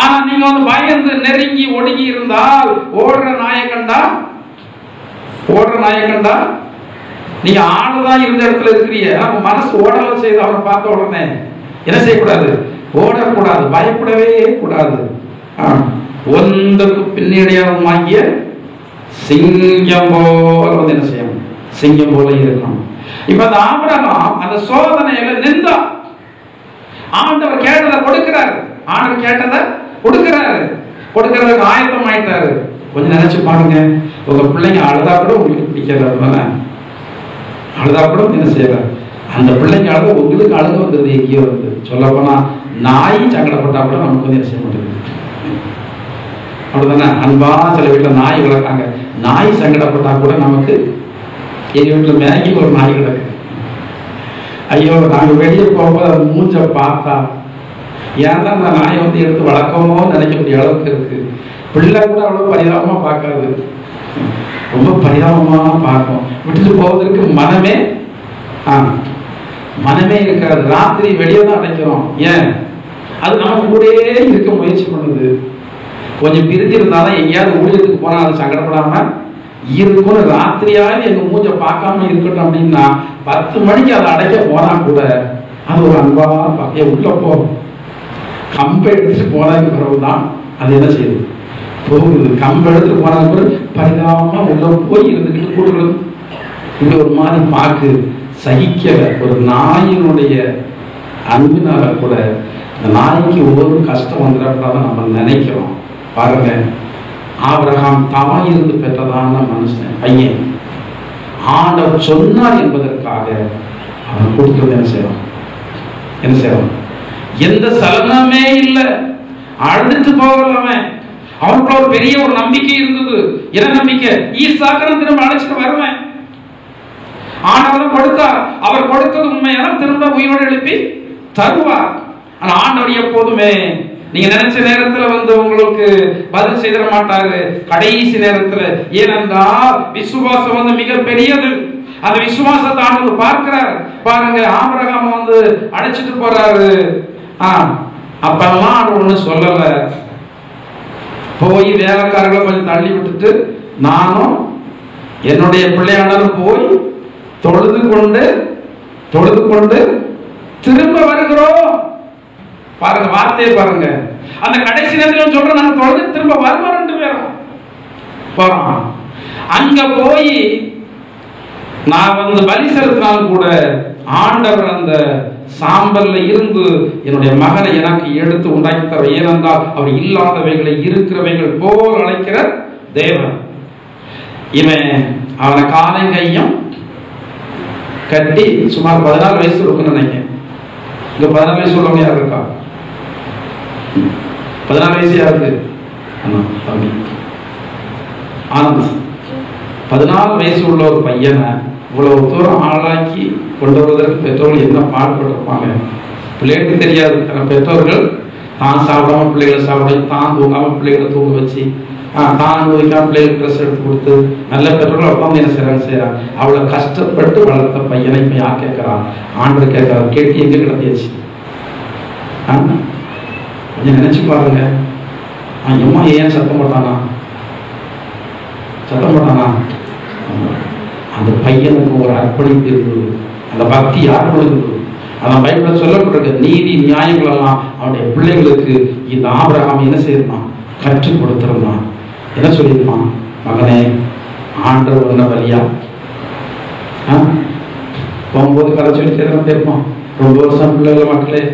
ஆனா நீங்க வந்து பயந்து நெருங்கி ஒடுங்கி இருந்தால், ஓடுற நாயை கண்டா நீங்க ஆளுதான் இருந்த இடத்துல இருக்கிறீங்க. மனசு ஓடல செய்து அவனை பார்த்த உடனே என்ன செய்யக்கூடாது? ஓடக்கூடாது, பயப்படவே கூடாது. ஒன்றுக்கு பின்னடையாதமாகிய சிங்கம் போல வந்து என்ன செய்யணும்? சிங்கம் போல இருக்கணும். இப்ப அந்த ஆபிரகாம் அந்த சோதனையில நின்றா. ஆண்டவர் கேட்டதை கொடுக்கிறாரு. ஆண்டவர் கேட்டதை கொடுக்கறதுக்கு ஆயத்தம் ஆயிட்டாரு. கொஞ்சம் நினைச்சு பாருங்க, உங்க பிள்ளைங்க அழுதா கூட உங்களுக்கு பிடிக்காது. அழுதா கூட என்ன செய்யற, அந்த பிள்ளைங்க அழுத உங்களுக்கு அழுக வந்தது எங்கேயோ வந்து. சொல்ல போனா நாய் சங்கடப்பட்டா கூட நமக்கு வந்து என்ன செய்ய மாட்டேங்குது. அப்படிதானே? அன்பா சில வீட்டுல நாய் வளர்க்காங்க. நாய் சங்கடப்பட்டா கூட நமக்கு, எங்க வீட்டுல மேகி ஒரு நாய் கிடக்கு. ஐயோ, நாங்க வெளியே போகும்போது அது மூஞ்ச பார்த்தா ஏன் தான் அந்த நாயை வந்து எடுத்து வளர்க்கமோ நினைக்கக்கூடிய அளவுக்கு இருக்கு. பிள்ளை கூட அவ்வளவு பரிதாபமா பார்க்காது, ரொம்ப பரிதாபமா பார்க்கும். விட்டுட்டு போவதற்கு மனமே இருக்காது. ராத்திரி வெளியே தான் அடைக்கிறோம். ஏன்? அது நமக்கு கூட இருக்க முயற்சி பண்ணுது. கொஞ்சம் பிரிஞ்சு இருந்தாதான் எங்கேயாவது ஊழியத்துக்கு போனா அது சங்கடப்படாம இருக்கும்னு ராத்திரியாவது எங்க மூஞ்ச பார்க்காம இருக்கட்டும் அப்படின்னா 10 மணிக்கு அதை அடைக்க போனா கூட அது ஒரு அன்பா பார்க்க உள்ள போ. கம்பை எடுத்துட்டு போனதுக்கு பிறகுதான் அது என்ன செய்யுது? போகுது. கம்பை எடுத்துட்டு போனதுக்கு பிறகு பரிதாபமா உள்ள போய் இருந்துக்கிட்டு கூடுறது. இப்படி ஒரு மாதிரி பார்க்கு சகிக்கல. ஒரு நாயினுடைய அன்பினால கூட இந்த நாய்க்கு ஒரு கஷ்டம் வந்துடக்கூடாதுன்னு நம்ம நினைக்கிறோம். பாருங்க, ஆபிரகாம் தான் இருந்து பெற்றதான மனுஷன் பையன், ஆண்டவர் சொன்னார் என்பதற்காக அவன் கொடுக்கிறது என்ன செய்யணும்? என்ன செய்யணும்? எந்த சலனமே இல்லை, அழுதுட்டு போகலாமே. அவனுக்குள்ள ஒரு பெரிய ஒரு நம்பிக்கை இருந்தது. என்ன நம்பிக்கை? ஈசாக்கன் திரும்ப அழைச்சிட்டு வருவேன். ஆண்டவர் கொடுத்தார், அவர் கொடுத்தது உண்மையான திரும்ப உயிரோடு எழுப்பி தருவார். ஆனா ஆண்டவர் எப்போதுமே நீங்க நினைச்ச நேரத்துல உங்களுக்கு பதில் செய்திட மாட்டாரு, கடைசி நேரத்துல. ஏனென்றால் விசுவாசம் மிக பெரியது. அந்த விசுவாசத்தை ஆண்டவர் பார்க்கிறார். பாருங்க, ஆபிரகாம் அழைச்சிட்டு போறாரு. அப்பெல்லாம் ஆண்டவர் ஒண்ணு சொல்லல, போய் வேலைக்காரர்களை கொஞ்சம் தள்ளி விட்டுட்டு நானும் என்னுடைய பிள்ளையானாலும் போய் தொழுது கொண்டு திரும்ப வருகிறோம். பாருங்க, வார்த்தையை பாருங்க. அந்த கடைசி நேரத்தில் சொல்ற, நாங்க தொழுது திரும்ப வருவோம். 2 பேரும் போறோம். அங்க போய் நான் பலி செலுத்தினாலும் கூட ஆண்டவர் அந்த சாம்பல்ல இருந்து என்னுடைய மகனை எனக்கு எடுத்து உண்டாக்கி தர. ஏனென்றால் அவர் இல்லாதவைகளை இருக்கிறவைகள் போல் அழைக்கிற தேவன். இவன் அவனை காலையும் கையும் கட்டி சுமார் 14 வயசு இருக்குன்னு நினைக்கிறேன். இங்க 14 வயசு உள்ளவங்க யார் இருக்கா? 14 வயசு யாருக்கு? ஆனந்த். 14 வயசு உள்ள ஒரு பையனை இவ்வளவு தூரம் ஆளாக்கி கொண்டு வருவதற்கு பெற்றோர்கள் என்ன பாடுபட்டிருப்பாங்க. பிள்ளைகளுக்கு தெரியாது. பெற்றோர்கள் தான் சாப்பிடாம பிள்ளைகளை சாப்பிட, தான் தூங்காம பிள்ளைகளை தூங்க வச்சு, தான் அனுபவிக்காம பிள்ளைகளுக்கு ட்ரெஸ் எடுத்து கொடுத்து, நல்ல பெற்றோர்கள் அப்பா என்ன செய்யறாங்க. அவளை கஷ்டப்பட்டு வளர்த்த பையனை இப்ப யார் கேட்கிறான்? ஆண்டவர் கேட்கிறார். கேட்டு எங்க கிடத்தியாச்சு? கொஞ்சம் நினைச்சு பாருங்க. எம்மா ஏன் சத்தம் போட்டானா? அந்த பையனுக்கு ஒரு அர்ப்பணிப்பு இருந்தது. அந்த பக்தி யாருக்கு இருந்தது? அதான் பைபிள்ல சொல்லப்பட்டிருக்க நீதி நியாயங்கள் எல்லாம் அவனுடைய பிள்ளைகளுக்கு இந்த ஆபிரகாம் என்ன செய்யறான்? கற்றுக் கொடுத்திருந்தான். என்ன சொல்லியிருப்பான்? மகனே, ஆண்டவர் ஒன்ன வழியா போகும்போது கதை சொல்லி போயிருப்பான். ரொம்ப வருஷம் பிள்ளைகள் மக்களே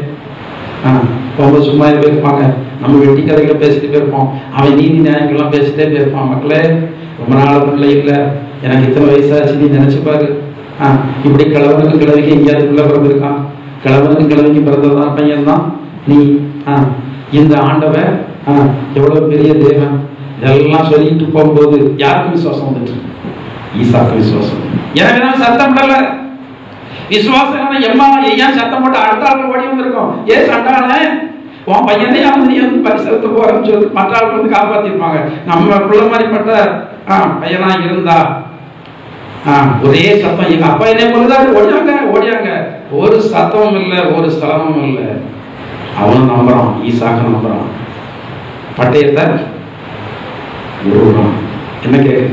போகும்போது சும்மா போயிருப்பாங்க. நம்ம வெட்டி கதைகளை பேசிட்டு போயிருப்போம். அவன் நீதி நியாயங்கள்லாம் பேசிட்டே போயிருப்பான். மக்களே, ரொம்ப நாள் பிள்ளை இல்லை, எனக்கு இத்தனை வயசாச்சு, நீ நினைச்சு பாரு. இப்படி கிழவனுக்கு கிழவிக்கு எங்கேயாவது பிள்ளை பிறந்திருக்கான்? கிழவனுக்கு கிழவிக்கு பிறந்ததான் பையன் தான் நீ. இந்த ஆண்டவன் எவ்வளவு பெரிய தேவன். இதெல்லாம் சொல்லிட்டு போகும்போது யாருக்கு விசுவாசம் வந்துட்டு? ஈசாக்கு விசுவாசம். எனவேதான் சத்தம் படல. விசுவாசம் எம்மா ஏன் சத்தம் போட்டு அடுத்த ஆளுக்கு ஓடி வந்திருக்கோம். ஏன் சண்டான உன் பையனே நீ பரிசலத்து போறன்னு சொல்லி மற்ற ஆளுக்கு காப்பாத்திருப்பாங்க. நம்ம பிள்ளை மாதிரிப்பட்ட பையனா இருந்தா ஒரே சத்தம். எங்க அப்பா என்ன பண்ணுறாரு? ஓடியாங்க. ஒரு சத்தமும் இல்லை, ஒரு ஸ்தலமும் இல்லை. அவனும் நம்புறான், ஈசாக்க நம்புறான். பட்டயத்தை உருவான். என்ன கேட்கு?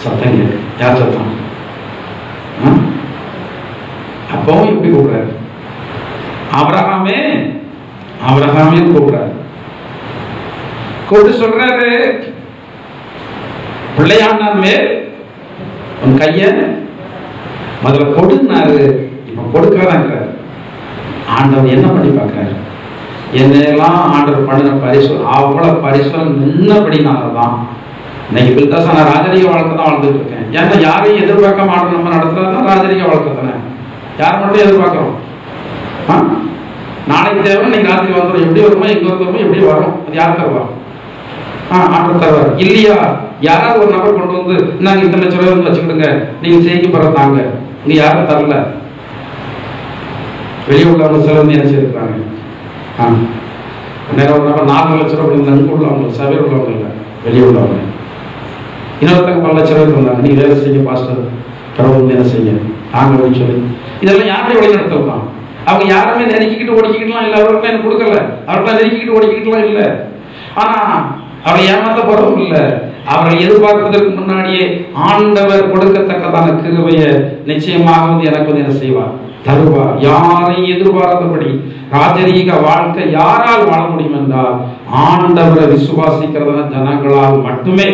சத்தம் கேட்கு. யார் சத்தம்? அப்பவும் எப்படி கூப்பிடுறாரு? ஆபிரகாமே கூப்பிடுறாரு. கூப்பிட்டு சொல்றாரு, பிள்ளையாண்டாமே உன் கைய முதல்ல கொடுனாரு. இப்ப கொடுக்கறாங்கிறாரு. ஆண்டவர் என்ன பண்ணி பார்க்கிறாரு? என்னெல்லாம் ஆண்டவர் பண்ணின பரிசோதனை, அவ்வளவு பரிசோதனை நின்னபடினாலதான் இன்னைக்கு பில்தாசா நான் ராஜரீக வாழ்க்கை தான் வாழ்ந்துட்டு இருக்கேன். ஏன்னா யாரையும் எதிர்பார்க்க மாட்டோம். நம்ம நடத்துறதுதான் ராஜரீக வாழ்க்கை தானே. யார் மட்டும் எதிர்பார்க்கிறோம்? நாளைக்கு தேவை, இன்னைக்கு ராத்திரி வந்துடும். எப்படி வருமோ, எங்க வருமோ, எப்படி வரும், அது யார் தருவா? ஆண்டவர் தருவார் இல்லையா? யாராவது ஒரு நபர் கொண்டு வந்து நாங்க இத்தனை லட்சம் ரூபாய் வந்து வச்சுக்கிடுங்க, நீங்க செய்தி பிறந்தாங்க, இங்க யாரும் தரல. வெளியே உள்ளவங்க சில வந்து என்ன செய்திருக்காங்க? நேரம் ஒரு நபர் 4 லட்சம் ரூபாய் நன்கு உள்ளவங்க, சபை உள்ளவங்க இல்லை, வெளியே உள்ளவங்க. இன்னொருத்தங்க 10 லட்சம் ரூபாய் இருந்தாங்க. நீங்க வேலை செய்ய பாஸ்டர் பிறகு வந்து என்ன செய்ய நாங்க சொல்லி, இதெல்லாம் யாருடைய வழி நடத்தலாம்? அவங்க யாருமே நெருக்கிக்கிட்டு ஓடிக்கிட்டுலாம் இல்லை. அவர்களுக்கு எனக்கு கொடுக்கல, அவர்களாம் நெருக்கிக்கிட்டு ஓடிக்கிட்டுலாம் இல்லை. ஆனா அவரை ஏமாத்த போறதும் இல்லை. அவரை எதிர்பார்ப்பதற்கு முன்னாடியே ஆண்டவர் கொடுக்கத்தக்கதான கிருபையை நிச்சயமாக வந்து எனக்கு வந்து என்ன செய்வார்? தருவார். யாரையும் எதிர்பாராதபடி ராஜரீக வாழ்க்கை யாரால் வாழ முடியும் என்றால் ஆண்டவரை விசுவாசிக்கிறதான ஜனங்களால் மட்டுமே.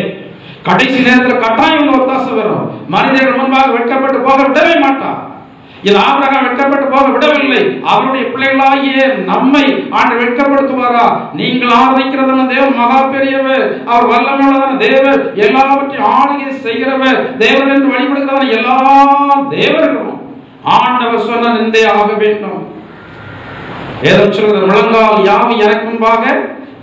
கடைசி நேரத்தில் கட்டாயம் ஒத்தாசை வரும். மனிதர்கள் முன்பாக வெட்கப்பட்டு போக விடவே மாட்டார். இது ஆபிரகாம் வெட்கப்பட்டு போக விடவில்லை. அவருடைய பிள்ளைகளாகிய நம்மை ஆண்டவர் வெட்கப்படுத்துவாரா? நீங்கள் ஆராதிக்கிறதான தேவன் மகா பெரியவர், அவர் வல்லமையுள்ளதான தேவர், எல்லாவற்றையும் ஆளுகை செய்கிறவர், தேவன் என்று வழிபடுகிறதான எல்லா தேவர்களும் ஆண்டவர் சொன்ன நிந்தை ஆக வேண்டும். வேதம் சொல்கிறது, முழங்கால் யாவு எனக்கு முன்பாக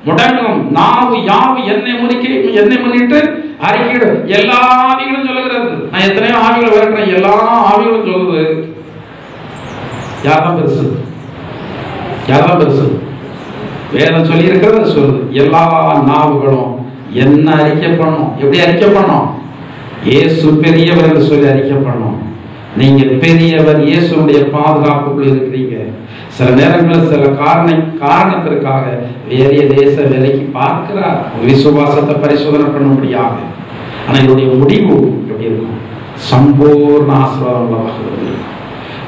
முடங்கும், நாவு யாவு என்னை முன்னிட்டு அறிக்கையிடும். எல்லா ஆவிகளும் சொல்லுகிறது. நான் எத்தனையோ ஆவிகள் வருகிறேன், எல்லா ஆவிகளும் சொல்லுது. யார்தான் பெருசு? யார்தான் பெருசு? வேதம் சொல்லி இருக்கிறது சொல்லுது. எல்லா நாவுகளும் என்ன அறிக்கை பண்ணும்? எப்படி அறிக்கை பண்ணும்? இயேசு பெரியவர் என்று சொல்லி அறிக்கை பண்ணும். நீங்க பெரியவர், இயேசுடைய பாதுகாப்புக்குள் இருக்கிறீங்க. சில நேரங்களில் சில காரணத்திற்காக வேறிய தேச வேலைக்கு பார்க்கிறார், விசுவாசத்தை பரிசோதனை பண்ணும்படியாக. ஆனால் இதனுடைய முடிவு எப்படி இருக்கும்? சம்பூர்ண ஆசீர்வாதமாக இருக்கும்.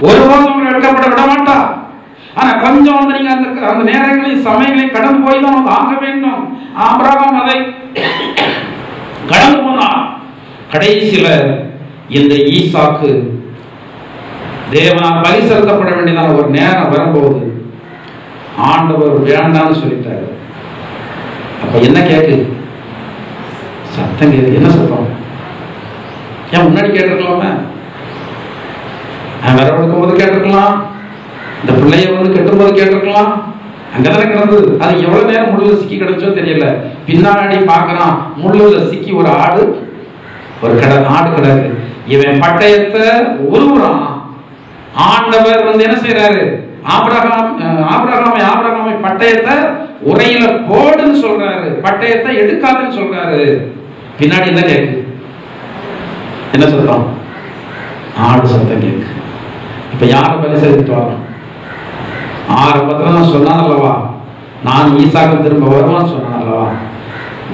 ஒருபோதும் உங்களை எடுக்கப்பட விட மாட்டார். ஆனா கொஞ்சம் வந்து நீங்க அந்த நேரங்களில் சமயங்களை கடந்து போய் தான் ஆக வேண்டும். ஆபிரகாம் அதை கடந்து போனார். கடைசியில இந்த ஈசாக்கு தேவனால் பலி செலுத்தப்பட வேண்டியதான ஒரு நேரம் வரும்போது ஆண்டவர் வேண்டாம்னு சொல்லிட்டாரு. அப்ப என்ன கேக்கு? சத்தம் கேக்கு. என்ன சத்தம்? ஏன் முன்னாடி கேட்டிருக்கலாமே? விர கொடுக்கும் போது கேட்டிருக்கலாம், இந்த பிள்ளைய வந்து கெட்டும் போது கேட்டிருக்கலாம். அங்கதானே கிடந்தது. அது எவ்வளவு நேரம் முள்ளுல சிக்கி கிடச்சோ தெரியல. பின்னாடி பாக்குறான், முள்ளுல சிக்கி ஒரு ஆடு கிடக்கு. இவன் பட்டயத்தை உருவுறான். ஆண்டவர் வந்து என்ன செய்யறாரு? ஆபிரகாமை பட்டயத்தை உரையில போடுன்னு சொல்றாரு, பட்டயத்தை எடுக்காதுன்னு சொல்றாரு. பின்னாடி என்ன கேக்கு? என்ன சத்தம்? ஆடு சத்தம் கேக்கு. இப்ப யார பலி செலுத்திட்டு வரோம்? ஆரம்பத்துல நான் சொன்னான் அல்லவா, நான் ஈசாக்கு திரும்ப வருவான்னு சொன்னான் அல்லவா.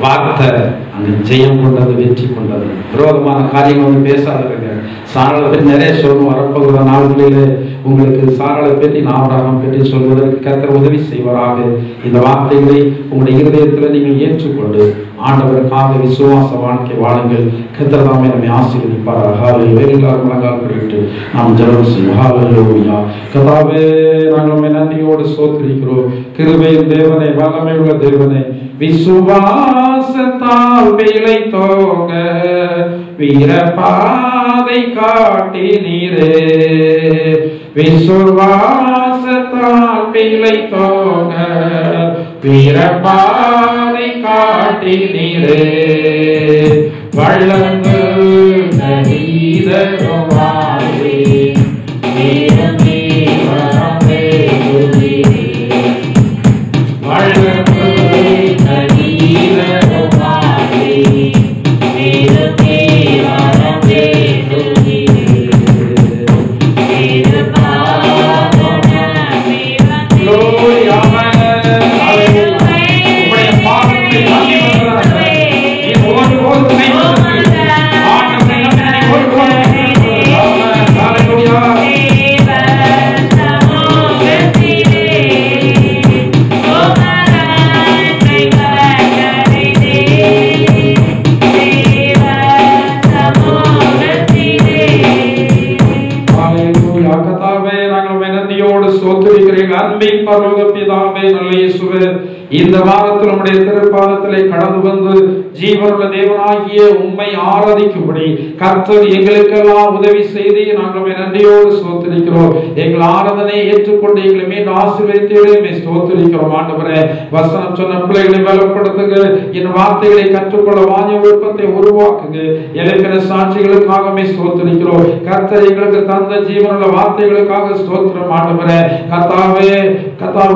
வார்த்தை அங்க ஜெயம் கொண்டது, வெற்றி கொண்டது. விரோதமான காரியங்கள் வந்து பேசாதீங்க. சாரலை பற்றி நிறைய சொல்லணும். வரப்போகிற நாட்களிலே உங்களுக்கு சாரலை பற்றி, ஆபிரகாம் பற்றி சொல்வதற்கு கர்த்தர் உதவி செய்வாராக. இந்த வார்த்தைகளை உங்களுடைய இருதயத்தில் நீங்கள் ஏற்றுக்கொண்டு ஆண்டவருக்காக விசுவாச வாழ்க்கை வாழுங்கள். கர்த்தர் தாமே நம்மை ஆசீர்வதிப்பாராக. எல்லாரும் முழங்கால் படிட்டு நாம் ஜெபம் செய்வோம். ஹல்லேலூயா. கர்த்தாவே, நாங்கள் நன்றியோடு ஸ்தோத்திரிக்கிறோம். கிருபையின் தேவனே, வல்லமையுள்ள தேவனே, விசுவாசத்தால் பிழைத்தோங்க வீரபாதை காட்டினீரே. விசுவாசத்தால் பிழைத்தோங்க வீரபாதை காட்டினீரே. வளர்ந்து நரீதருவாரே நீரமே வரமே வளர்ந்து நரீதருவாரே நீரமே வரமே இந்த வாரத்தில் நம்முடைய திருப்பாதத்திலே கடந்து வந்து ஜீவனுள்ள தேவனாகிய உம்மை ஆராதிக்கும்படி கர்த்தர் எங்களுக்கெல்லாம் உதவி செய்து நாங்கள் நன்றியோடு ஸ்தோத்திரிக்கிறோம். எங்கள் ஆராதனை ஏற்றுக்கொண்டு எங்களை மீண்டும் ஆசீர்வதித்தீரே ஸ்தோத்திரிக்கிறோம். ஆண்டவரே, வசனம் சொன்ன பிள்ளைகளை பலப்படுத்துங்க. என் வார்த்தைகளை கற்றுக்கொள்ள வாஞ்ச விருப்பத்தை உருவாக்குங்க. எழுப்பின சாட்சிகளுக்காகவே ஸ்தோத்திரிக்கிறோம். கர்த்தர் எங்களுக்கு தந்த ஜீவனுள்ள வார்த்தைகளுக்காக ஸ்தோத்திரம். ஆண்டவரே, கர்த்தாவே,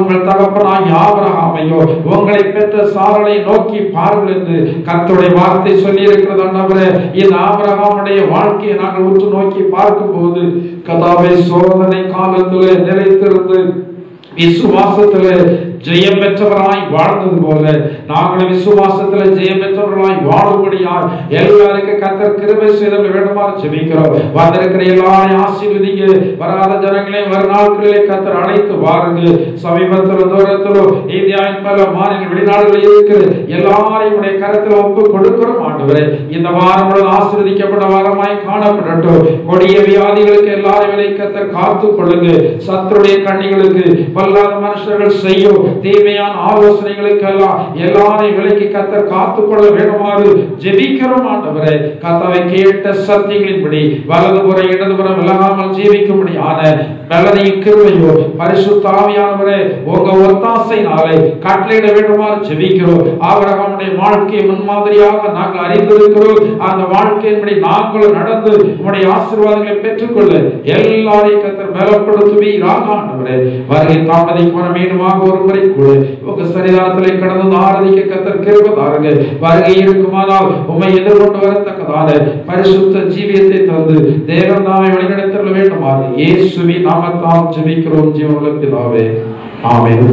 உங்கள் தகப்பனாகிய ஆபிரகாமையோ உங்களை பெற்ற சாரலை நோக்கி பாருங்கள் என்று கர்த்தருடைய வார்த்தை சொல்லி இருக்கிறது. ஆண்டவரே, இந்த ஆபிரகாமுடைய வாழ்க்கையை நாங்கள் உற்று நோக்கி பார்க்கும் போது கர்த்தாவே, சோதனை காலத்திலே நிலைத்திருந்து விசுவாசத்திலே ஜெயம் பெற்றவராய் வாழ்ந்தது போல நாங்களும் விசுவாசத்துல ஜெயம் பெற்றவர்களாய் வாழும்படியாய் எல்லாருக்கும் கர்த்தர் கிருபை செய்தல் வேண்டுமாறு ஜெபிக்கிறோம். வந்திருக்கிற எல்லாரையும் ஆசீர்வதிங்க. வராத ஜனங்களை வரும் நாட்களிலே கர்த்தர் அழைத்து வாருங்க. சமீபத்திலும் தூரத்திலும் இந்தியாவின் பல மாநில வெளிநாடுகளில் இருக்கிற எல்லாரையும் உடைய கரத்தில் ஒப்பு கொடுக்கிறோம் ஆண்டவரே. இந்த வாரம் ஆசீர்வதிக்கப்பட்ட வாரமாய் காணப்படட்டும். கொடிய வியாதிகளுக்கு எல்லாரையும் கர்த்தர் காத்துக் கொள்ளுங்க. சத்துருடைய கண்ணிகளுக்கு வல்லாத மனுஷர்கள் செய்யும் தீமையான ஆலோசனைகளுக்கு எல்லாம் எல்லாரையும் விலைக்கு கர்த்தர் காத்துக்கொள்ள வேண்டுமாறு ஜெபிக்கிறோம் ஆண்டவரே. கர்த்தாவை கேட்ட சத்தியங்களின்படி வலதுபுற இடதுபுறம் விலகாமல் ஜீவிக்கும்படியான பலனையும் கிருபையோ பரிசுத்த ஆவியானவரே உங்க ஒத்தாசையினாலே கட்டளையிட வேண்டுமாறு ஜெபிக்கிறோம். ஆபிரகாமுடைய வாழ்க்கையை முன்மாதிரியாக நாங்கள் அறிந்திருக்கிறோம். அந்த வாழ்க்கையின்படி நாங்களும் நடந்து உம்முடைய ஆசீர்வாதங்களை பெற்றுக்கொள்ள எல்லாரையும் கர்த்தர் பலப்படுத்துவீராக ஆண்டவரே. வருகை தாமதிக்கு மீண்டுமாக ஒரு முறை கூட உங்க சரிதானத்திலே கடந்து ஆராதிக்க கர்த்தர் கிருபை தாருங்க. வருகை இருக்குமானால் உம்மை எதிர்கொண்டு வரத்தக்கதான பரிசுத்த ஜீவியத்தை தந்து தேவன் நாமே வழிநடத்த வேண்டுமாறு இயேசுவின் நாமத்தால் ஜெபிக்கிறோம் ஜீவனுள்ள பிதாவே. ஆமென்.